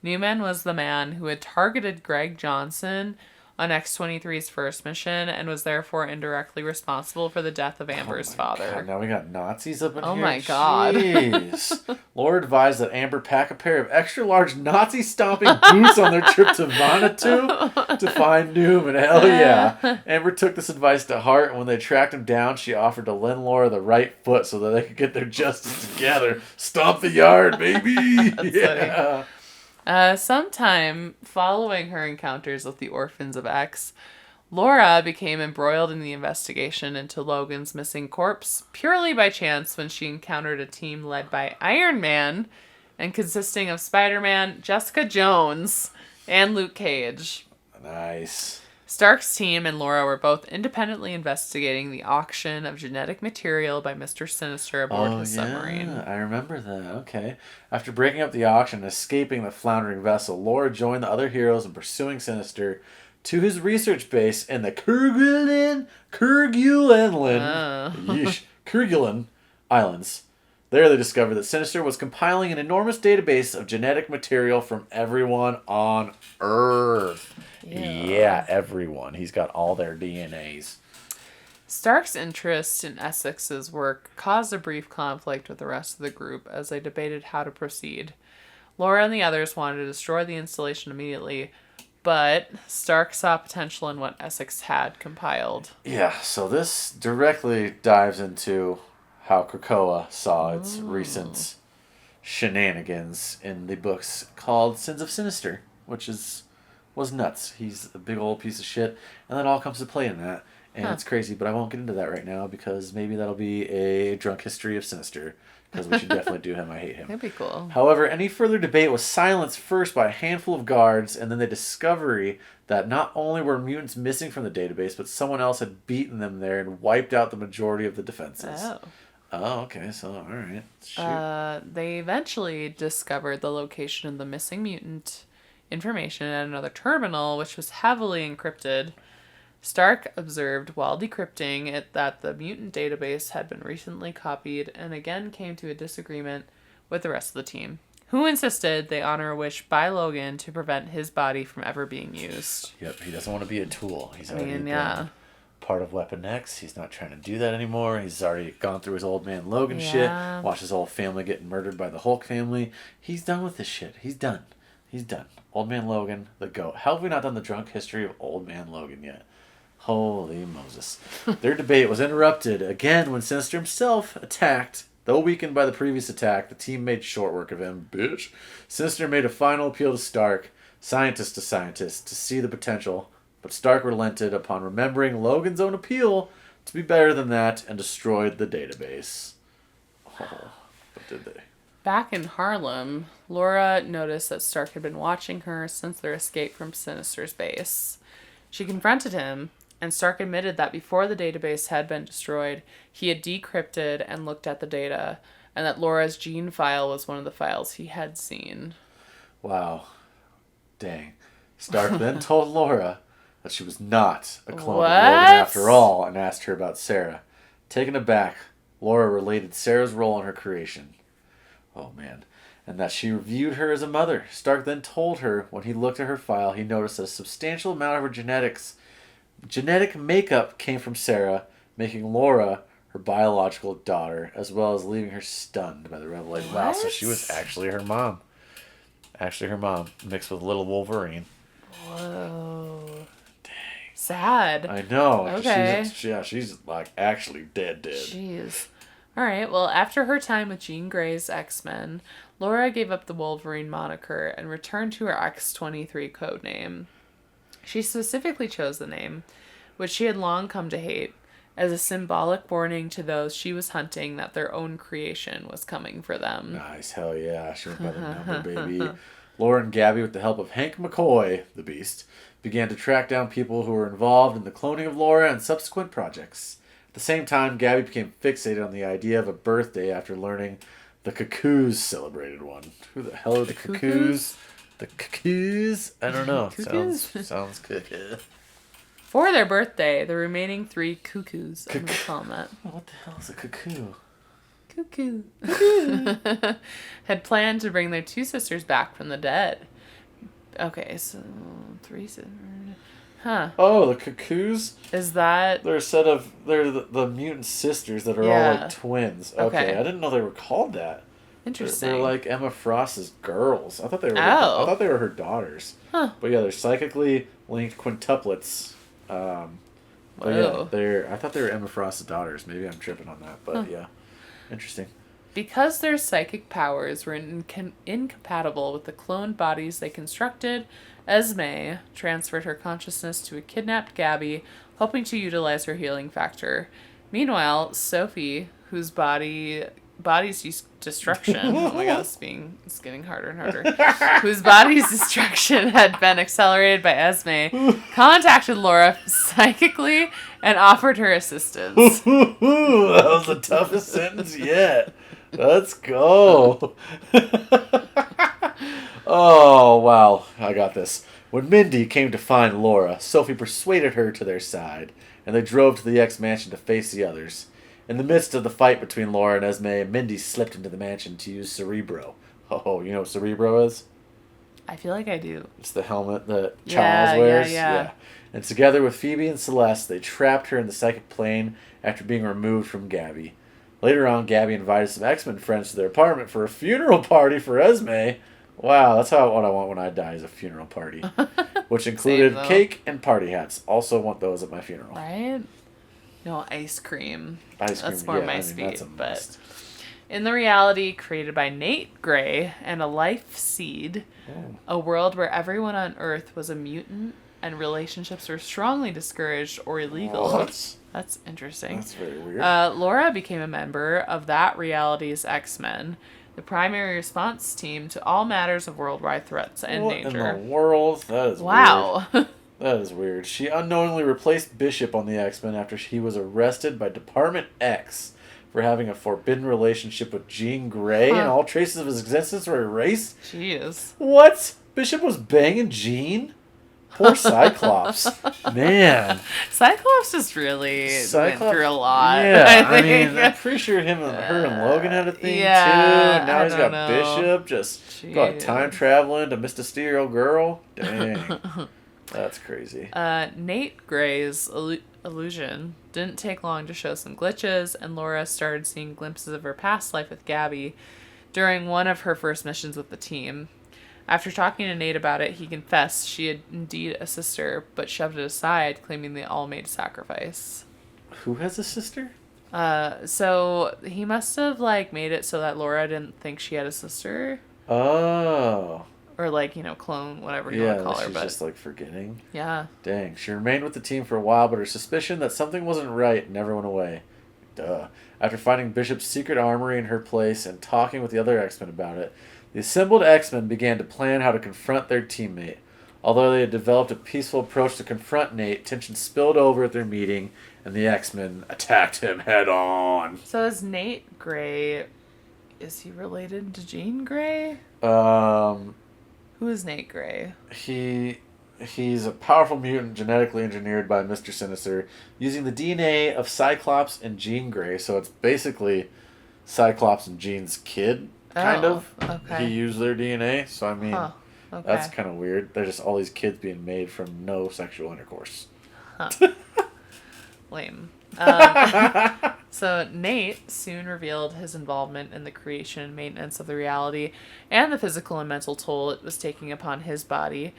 Newman was the man who had targeted Greg Johnson on X-23's first mission and was therefore indirectly responsible for the death of Amber's father. God, now we got Nazis up in here? Oh my God. Jeez. Laura advised that Amber pack a pair of extra-large Nazi-stomping boots on their trip to Vanuatu to find Newman. Hell yeah. Amber took this advice to heart, and when they tracked him down, she offered to lend Laura the right foot so that they could get their justice together. Stomp the yard, baby! Yeah. Funny. Sometime following her encounters with the Orphans of X, Laura became embroiled in the investigation into Logan's missing corpse purely by chance when she encountered a team led by Iron Man and consisting of Spider-Man, Jessica Jones, and Luke Cage. Nice. Stark's team and Laura were both independently investigating the auction of genetic material by Mr. Sinister aboard his submarine. I remember that. Okay. After breaking up the auction and escaping the floundering vessel, Laura joined the other heroes in pursuing Sinister to his research base in the Kerguelen Islands. There they discovered that Sinister was compiling an enormous database of genetic material from everyone on Earth. Yeah, everyone. He's got all their DNAs. Stark's interest in Essex's work caused a brief conflict with the rest of the group as they debated how to proceed. Laura and the others wanted to destroy the installation immediately, but Stark saw potential in what Essex had compiled. Yeah, so this directly dives into how Krakoa saw its recent shenanigans in the books called Sins of Sinister, which was nuts. He's a big old piece of shit, and that all comes to play in that, and it's crazy, but I won't get into that right now because maybe that'll be a drunk history of Sinister, because we should definitely do him. I hate him. That'd be cool. However, any further debate was silenced first by a handful of guards, and then the discovery that not only were mutants missing from the database, but someone else had beaten them there and wiped out the majority of the defenses. Oh, okay, so, alright. They eventually discovered the location of the missing mutant information at another terminal, which was heavily encrypted. Stark observed while decrypting it that the mutant database had been recently copied and again came to a disagreement with the rest of the team, who insisted they honor a wish by Logan to prevent his body from ever being used. Yep, he doesn't want to be a tool. He's already been part of Weapon X. He's not trying to do that anymore. He's already gone through his Old Man Logan shit, watched his whole family get murdered by the Hulk family. He's done with this shit. He's done. Old Man Logan, the GOAT. How have we not done the drunk history of Old Man Logan yet? Holy Moses. Their debate was interrupted again when Sinister himself attacked. Though weakened by the previous attack, the team made short work of him. Bitch. Sinister made a final appeal to Stark, scientist to scientist, to see the potential, but Stark relented upon remembering Logan's own appeal to be better than that and destroyed the database. Oh, what did they? Back in Harlem, Laura noticed that Stark had been watching her since their escape from Sinister's base. She confronted him, and Stark admitted that before the database had been destroyed, he had decrypted and looked at the data, and that Laura's gene file was one of the files he had seen. Wow. Dang. Stark then told Laura that she was not a clone of Logan after all, and asked her about Sarah. Taken aback, Laura related Sarah's role in her creation. Oh, man. And that she viewed her as a mother. Stark then told her when he looked at her file, he noticed that a substantial amount of her genetic makeup came from Sarah, making Laura her biological daughter, as well as leaving her stunned by the revelation. Wow, so she was actually her mom. Mixed with little Wolverine. Whoa. Dang. Sad. I know. Okay. She's like actually dead. Jeez. Alright, well, after her time with Jean Grey's X-Men, Laura gave up the Wolverine moniker and returned to her X-23 codename. She specifically chose the name, which she had long come to hate, as a symbolic warning to those she was hunting that their own creation was coming for them. Nice, hell yeah. She went by the number, baby. Laura and Gabby, with the help of Hank McCoy, the Beast, began to track down people who were involved in the cloning of Laura and subsequent projects. At the same time, Gabby became fixated on the idea of a birthday after learning the Cuckoos celebrated one. Who the hell are the Cuckoos? The Cuckoos? I don't know. Sounds good. For their birthday, the remaining 3 cuckoos, I'm going to call them that. What the hell is a cuckoo? Cuckoo. Had planned to bring their 2 sisters back from the dead. Okay, so 3 sisters. Huh. Oh, the Cuckoos? Is that... They're the mutant sisters that are all like twins. Okay. I didn't know they were called that. Interesting. They're like Emma Frost's girls. I thought they were her daughters. Huh. But yeah, they're psychically linked quintuplets. But yeah, I thought they were Emma Frost's daughters. Maybe I'm tripping on that, but yeah. Interesting. Because their psychic powers were incompatible with the cloned bodies they constructed, Esme transferred her consciousness to a kidnapped Gabby, hoping to utilize her healing factor. Meanwhile, Sophie, whose body body's destruction. Oh my god, it's getting harder and harder. Whose body's destruction had been accelerated by Esme, contacted Laura psychically and offered her assistance. That was the toughest sentence yet. Let's go. Oh, wow. I got this. When Mindy came to find Laura, Sophie persuaded her to their side, and they drove to the X mansion to face the others. In the midst of the fight between Laura and Esme, Mindy slipped into the mansion to use Cerebro. Oh, you know what Cerebro is? I feel like I do. It's the helmet that Charles wears. Yeah. And together with Phoebe and Celeste, they trapped her in the psychic plane after being removed from Gabby. Later on, Gabby invited some X-Men friends to their apartment for a funeral party for Esme. Wow, that's what I want when I die, is a funeral party. Which included cake and party hats. Also want those at my funeral. Right? No, ice cream. Ice cream, that's more my speed. That's a but must. in the reality created by Nate Gray and a life seed, a world where everyone on Earth was a mutant and relationships were strongly discouraged or illegal. What? That's interesting. That's very weird. Laura became a member of that reality's X-Men, the primary response team to all matters of worldwide threats and danger. What in the world? That is wow. weird. That is weird. She unknowingly replaced Bishop on the X-Men after he was arrested by Department X for having a forbidden relationship with Jean Grey, and all traces of his existence were erased. Jeez. What? Bishop was banging Jean? Poor Cyclops. Man. Cyclops just really went through a lot. Yeah, I mean, I'm pretty sure her and Logan had a thing too. And now he's got Bishop just got time traveling to Mystical Girl. Dang. That's crazy. Nate Gray's illusion didn't take long to show some glitches, and Laura started seeing glimpses of her past life with Gabby during one of her first missions with the team. After talking to Nate about it, he confessed she had indeed a sister, but shoved it aside, claiming they all made a sacrifice. Who has a sister? So he must have, made it so that Laura didn't think she had a sister. Oh. Or, clone, whatever you want to call her. Yeah, she's just, forgetting. Yeah. Dang. She remained with the team for a while, but her suspicion that something wasn't right never went away. Duh. After finding Bishop's secret armory in her place and talking with the other X-Men about it, the assembled X-Men began to plan how to confront their teammate. Although they had developed a peaceful approach to confront Nate, tension spilled over at their meeting, and the X-Men attacked him head-on. So is Nate Gray... Is he related to Jean Grey? Who is Nate Gray? He's a powerful mutant genetically engineered by Mr. Sinister using the DNA of Cyclops and Jean Grey. So it's basically Cyclops and Jean's kid, kind of. Okay. He used their DNA. So, I mean, okay. That's kind of weird. They're just all these kids being made from no sexual intercourse. Huh. Lame. So Nate soon revealed his involvement in the creation and maintenance of the reality and the physical and mental toll it was taking upon his body.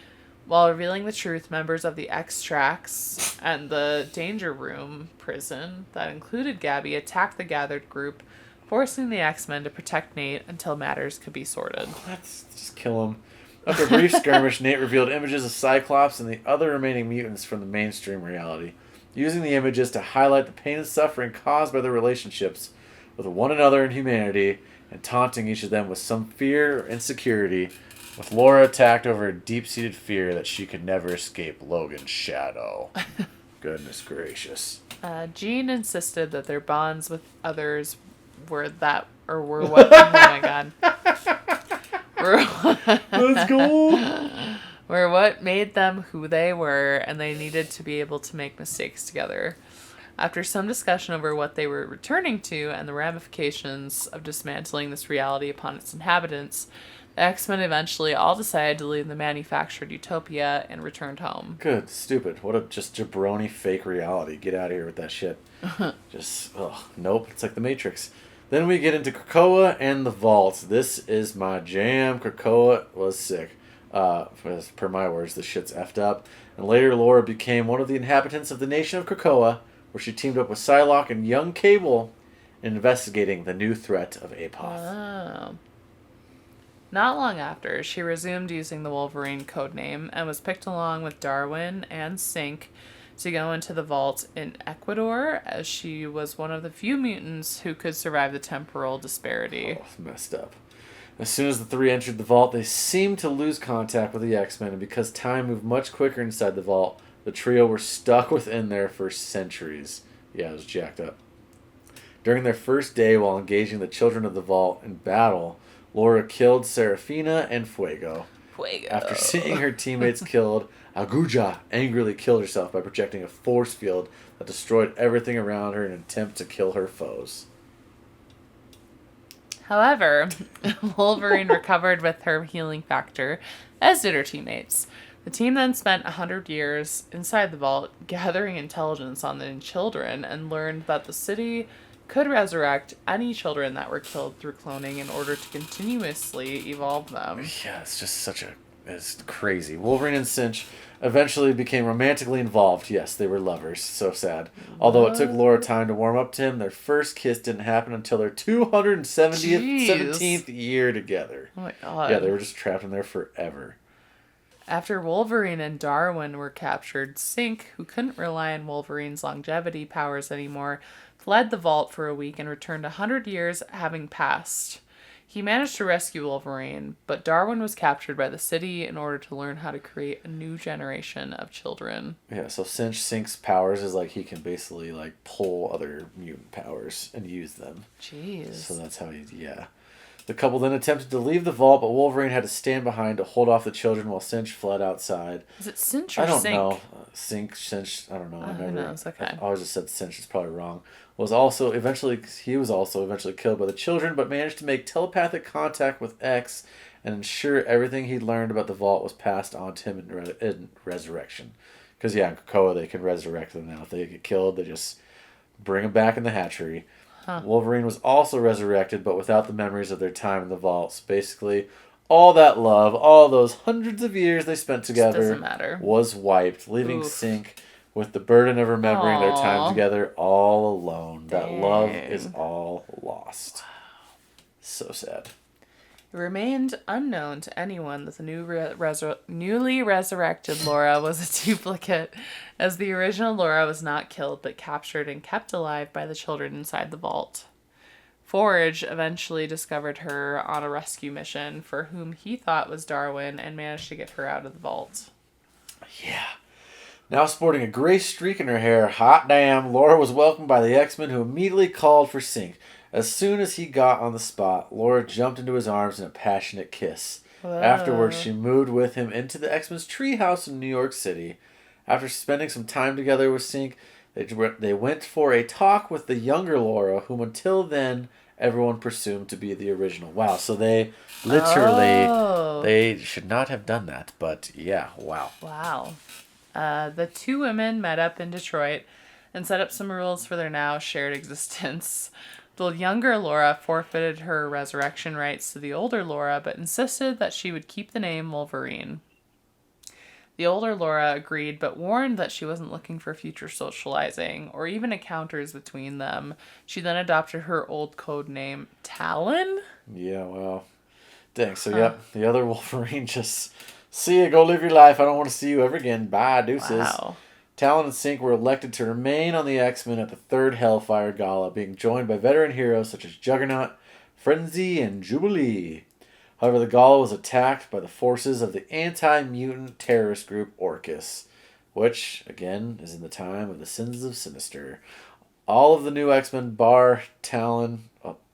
While revealing the truth, members of the X-Tracks and the Danger Room prison that included Gabby attacked the gathered group, forcing the X-Men to protect Nate until matters could be sorted. Let's just kill him. After a brief skirmish, Nate revealed images of Cyclops and the other remaining mutants from the mainstream reality, using the images to highlight the pain and suffering caused by their relationships with one another and humanity, and taunting each of them with some fear or insecurity, with Laura attacked over a deep-seated fear that she could never escape Logan's shadow. Goodness gracious. Jean insisted that their bonds with others were what... Oh my god. Let's go! Were what made them who they were, and they needed to be able to make mistakes together. After some discussion over what they were returning to and the ramifications of dismantling this reality upon its inhabitants, the X-Men eventually all decided to leave the manufactured utopia and returned home. Good. Stupid. What a just jabroni fake reality. Get out of here with that shit. Nope. It's like the Matrix. Then we get into Krakoa and the Vault. This is my jam. Krakoa was sick. As per my words, this shit's effed up. And later, Laura became one of the inhabitants of the nation of Krakoa, where she teamed up with Psylocke and young Cable in investigating the new threat of Apoth. Oh. Not long after, she resumed using the Wolverine codename and was picked along with Darwin and Synch to go into the vault in Ecuador, as she was one of the few mutants who could survive the temporal disparity. Oh, messed up. As soon as the three entered the vault, they seemed to lose contact with the X-Men, and because time moved much quicker inside the vault, the trio were stuck within there for centuries. Yeah, it was jacked up. During their first day while engaging the children of the vault in battle, Laura killed Serafina and Fuego. After seeing her teammates killed, Aguja angrily killed herself by projecting a force field that destroyed everything around her in an attempt to kill her foes. However, Wolverine recovered with her healing factor, as did her teammates. The team then spent 100 years inside the vault gathering intelligence on the children and learned that the city could resurrect any children that were killed through cloning in order to continuously evolve them. Yeah, it's just it's crazy. Wolverine and Synch eventually became romantically involved. Yes, they were lovers. So sad. Although it took Laura time to warm up to him, their first kiss didn't happen until their 217th year together. Oh my god. Yeah, they were just trapped in there forever. After Wolverine and Darwin were captured, Synch, who couldn't rely on Wolverine's longevity powers anymore, fled the vault for a week and returned 100 years having passed. He managed to rescue Wolverine, but Darwin was captured by the city in order to learn how to create a new generation of children. Yeah, so Synch's powers is like he can basically like pull other mutant powers and use them. Jeez. So that's how yeah. The couple then attempted to leave the vault, but Wolverine had to stand behind to hold off the children while Synch fled outside. Is it Synch or I don't Synch? know. Synch, I don't know. Who knows? Okay. I always just said Synch, it's probably wrong. He was also eventually killed by the children, but managed to make telepathic contact with X and ensure everything he learned about the vault was passed on to him in resurrection. Because, yeah, in Krakoa, they can resurrect them now. If they get killed, they just bring them back in the hatchery. Huh. Wolverine was also resurrected, but without the memories of their time in the vaults. Basically, all that love, all those hundreds of years they spent together was wiped, leaving Synch with the burden of remembering their time together all alone. Dang. That love is all lost. So sad. It remained unknown to anyone that the newly resurrected Laura was a duplicate, as the original Laura was not killed but captured and kept alive by the children inside the vault. Forge eventually discovered her on a rescue mission for whom he thought was Darwin and managed to get her out of the vault. Yeah. Now sporting a gray streak in her hair, hot damn, Laura was welcomed by the X-Men, who immediately called for Synch. As soon as he got on the spot, Laura jumped into his arms in a passionate kiss. Whoa. Afterwards, she moved with him into the X-Men's treehouse in New York City. After spending some time together with Synch, they went for a talk with the younger Laura, whom until then everyone presumed to be the original. Wow, so they literally, they should not have done that, but yeah, wow. Wow. The two women met up in Detroit and set up some rules for their now shared existence. The younger Laura forfeited her resurrection rights to the older Laura, but insisted that she would keep the name Wolverine. The older Laura agreed, but warned that she wasn't looking for future socializing or even encounters between them. She then adopted her old code name, Talon? Yeah, well, dang. So, yep, the other Wolverine just, see ya, go live your life. I don't want to see you ever again. Bye, deuces. Wow. Talon and Synch were elected to remain on the X-Men at the third Hellfire Gala, being joined by veteran heroes such as Juggernaut, Frenzy, and Jubilee. However, the Gala was attacked by the forces of the anti-mutant terrorist group Orchis, which, again, is in the time of the Sins of Sinister. All of the new X-Men, bar Talon,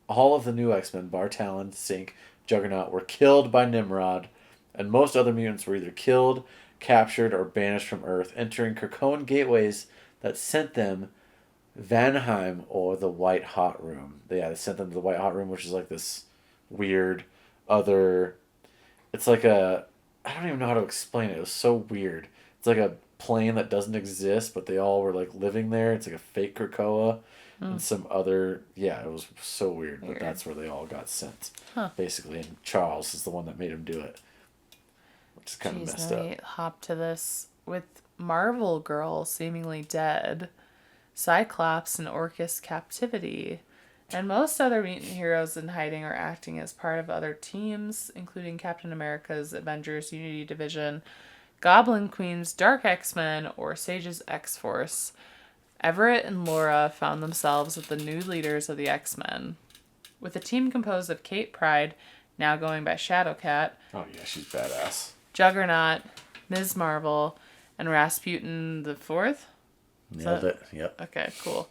Synch, Juggernaut, were killed by Nimrod, and most other mutants were either killed, captured, or banished from Earth, entering Krakoan gateways that sent them Vanheim or the White Hot Room. They sent them to the White Hot Room, which is like this weird other... It's like a... I don't even know how to explain it. It was so weird. It's like a plane that doesn't exist, but they all were like living there. It's like a fake Krakoa and some other... Yeah, it was so weird, but that's where they all got sent. Huh. Basically, and Charles is the one that made him do it. Which is kind of messed up. Hop to this with Marvel Girl seemingly dead, Cyclops in Orchis captivity, and most other mutant heroes in hiding or acting as part of other teams, including Captain America's Avengers Unity Division, Goblin Queen's Dark X-Men, or Sage's X-Force. Everett and Laura found themselves as the new leaders of the X-Men. With a team composed of Kate Pryde, now going by Shadowcat. Oh yeah, she's badass. Juggernaut, Ms. Marvel, and Rasputin the Fourth. Nailed it. Yep. Okay, cool.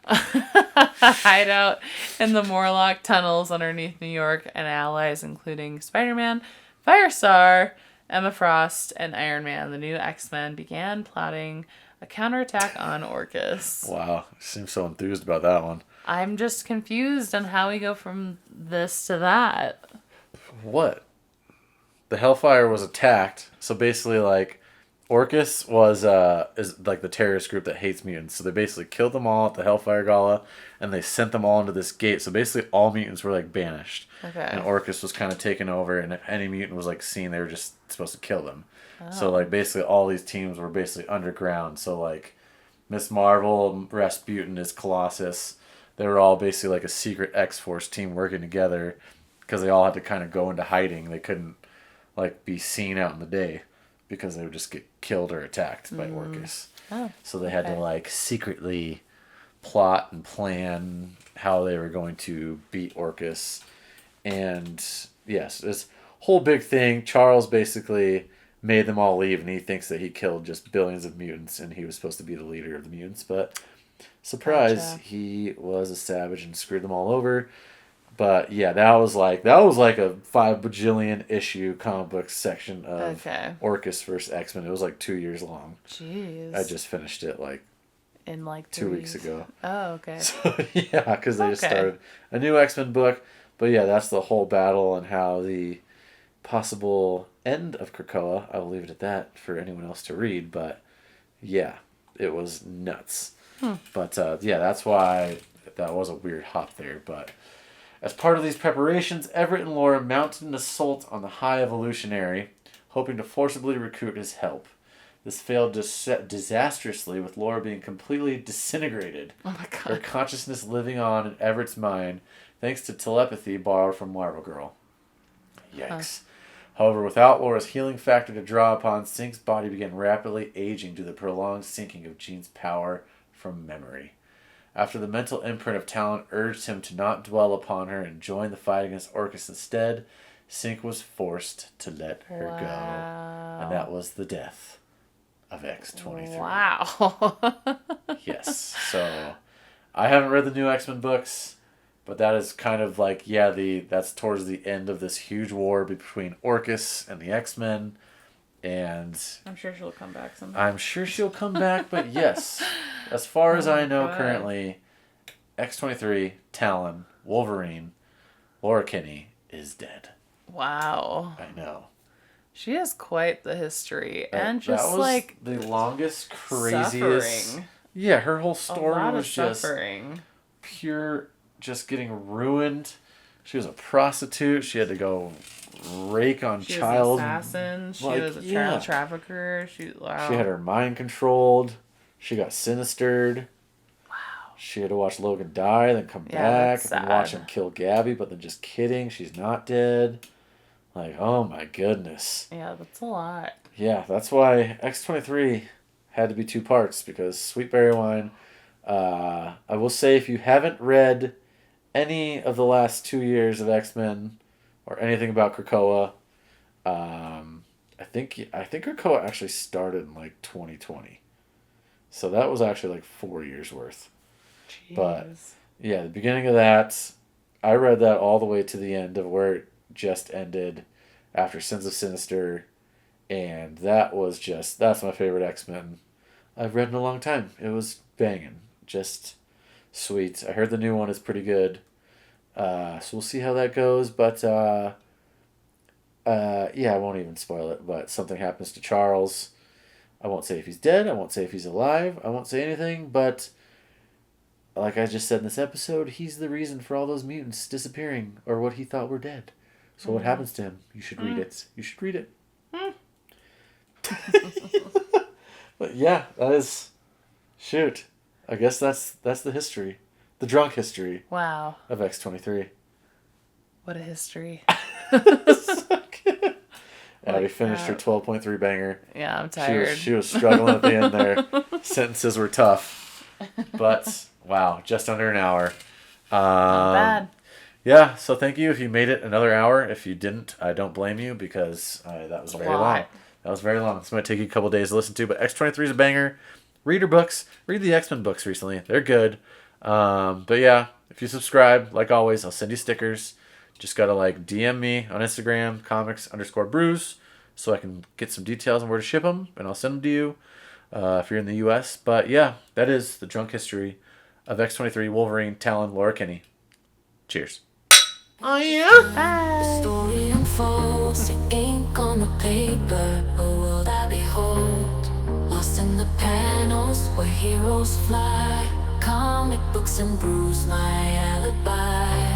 Hideout in the Morlock tunnels underneath New York, and allies including Spider-Man, Firestar, Emma Frost, and Iron Man. The new X-Men began plotting a counterattack on Orcus. Wow, seems so enthused about that one. I'm just confused on how we go from this to that. What? The Hellfire was attacked, so basically, like, Orcus is like the terrorist group that hates mutants. So they basically killed them all at the Hellfire Gala, and they sent them all into this gate. So basically, all mutants were like banished, and Orcus was kind of taken over. And if any mutant was like seen, they were just supposed to kill them. Oh. So like basically, all these teams were basically underground. So like, Miss Marvel, Rasputin is Colossus. They were all basically like a secret X-Force team working together because they all had to kind of go into hiding. They couldn't like be seen out in the day, because they would just get killed or attacked by Orcus. Oh, so they had to like secretly plot and plan how they were going to beat Orcus. And yes, this whole big thing, Charles basically made them all leave, and he thinks that he killed just billions of mutants, and he was supposed to be the leader of the mutants. But surprise, he was a savage and screwed them all over. But yeah, that was like a 5 bajillion issue comic book section of Orcus versus X-Men. It was like 2 years long. Jeez. I just finished it like in like 2 weeks ago. Oh, okay. So yeah, because they just started a new X-Men book. But yeah, that's the whole battle and how the possible end of Krakoa. I will leave it at that for anyone else to read. But yeah, it was nuts. But yeah, that's why that was a weird hop there. But as part of these preparations, Everett and Laura mounted an assault on the High Evolutionary, hoping to forcibly recruit his help. This failed disastrously, with Laura being completely disintegrated. Oh my god. Her consciousness living on in Everett's mind, thanks to telepathy borrowed from Marvel Girl. Yikes. However, without Laura's healing factor to draw upon, Synch's body began rapidly aging due to the prolonged sinking of Jean's power from memory. After the mental imprint of Talon urged him to not dwell upon her and join the fight against Orcus instead, Synch was forced to let her go. And that was the death of X-23. Wow. Yes. So, I haven't read the new X-Men books, but that is kind of like, that's towards the end of this huge war between Orcus and the X-Men. And I'm sure she'll come back someday. I'm sure she'll come back, but yes, as far as I know currently, X-23, Talon, Wolverine, Laura Kinney is dead. Wow. I know. She has quite the history, and just that was like the longest, craziest. Suffering. Yeah, her whole story was just suffering. Pure, just getting ruined. She was a prostitute. She had to go rake on child. She was an assassin. She was a child trafficker. She had her mind controlled. She got sinistered. Wow. She had to watch Logan die, then come back, and then watch him kill Gabby, but then just kidding, she's not dead. Like, oh my goodness. Yeah, that's a lot. Yeah, that's why X-23 had to be 2 parts, because Sweet Berry Wine, I will say, if you haven't read any of the last 2 years of X-Men or anything about Krakoa, I think Krakoa actually started in like 2020. So that was actually like 4 years worth. Jeez. But yeah, the beginning of that, I read that all the way to the end of where it just ended after Sins of Sinister, and that's my favorite X-Men I've read in a long time. It was banging. Just sweet. I heard the new one is pretty good. So we'll see how that goes, but yeah, I won't even spoil it, but something happens to Charles. I won't say if he's dead, I won't say if he's alive, I won't say anything, but like I just said in this episode, he's the reason for all those mutants disappearing, or what he thought were dead. So what happens to him? You should read it. You should read it. But yeah, that is... Shoot. I guess that's the history. The drunk history. Wow. Of X-23. What a history. Abby Like finished her that. 12.3 banger. Yeah, I'm She tired. was struggling at the end there. Sentences were tough. But, wow, just under an hour. Not bad. Yeah, so thank you if you made it another hour. If you didn't, I don't blame you because that was very long. lot. That was very long. It's going to take you a couple days to listen to, but X-23 is a banger. Read her books. Read the X-Men books recently. They're good. But yeah, if you subscribe, like always, I'll send you stickers. Just got to DM me on Instagram, comics_brews, so I can get some details on where to ship them, and I'll send them to you if you're in the U.S. But yeah, that is the drunk history of X-23, Wolverine, Talon, Laura Kinney. Cheers. Oh yeah? The story unfolds, the ink on the paper, a world I behold. Lost in the panels where heroes fly, comic books and brews, my alibi.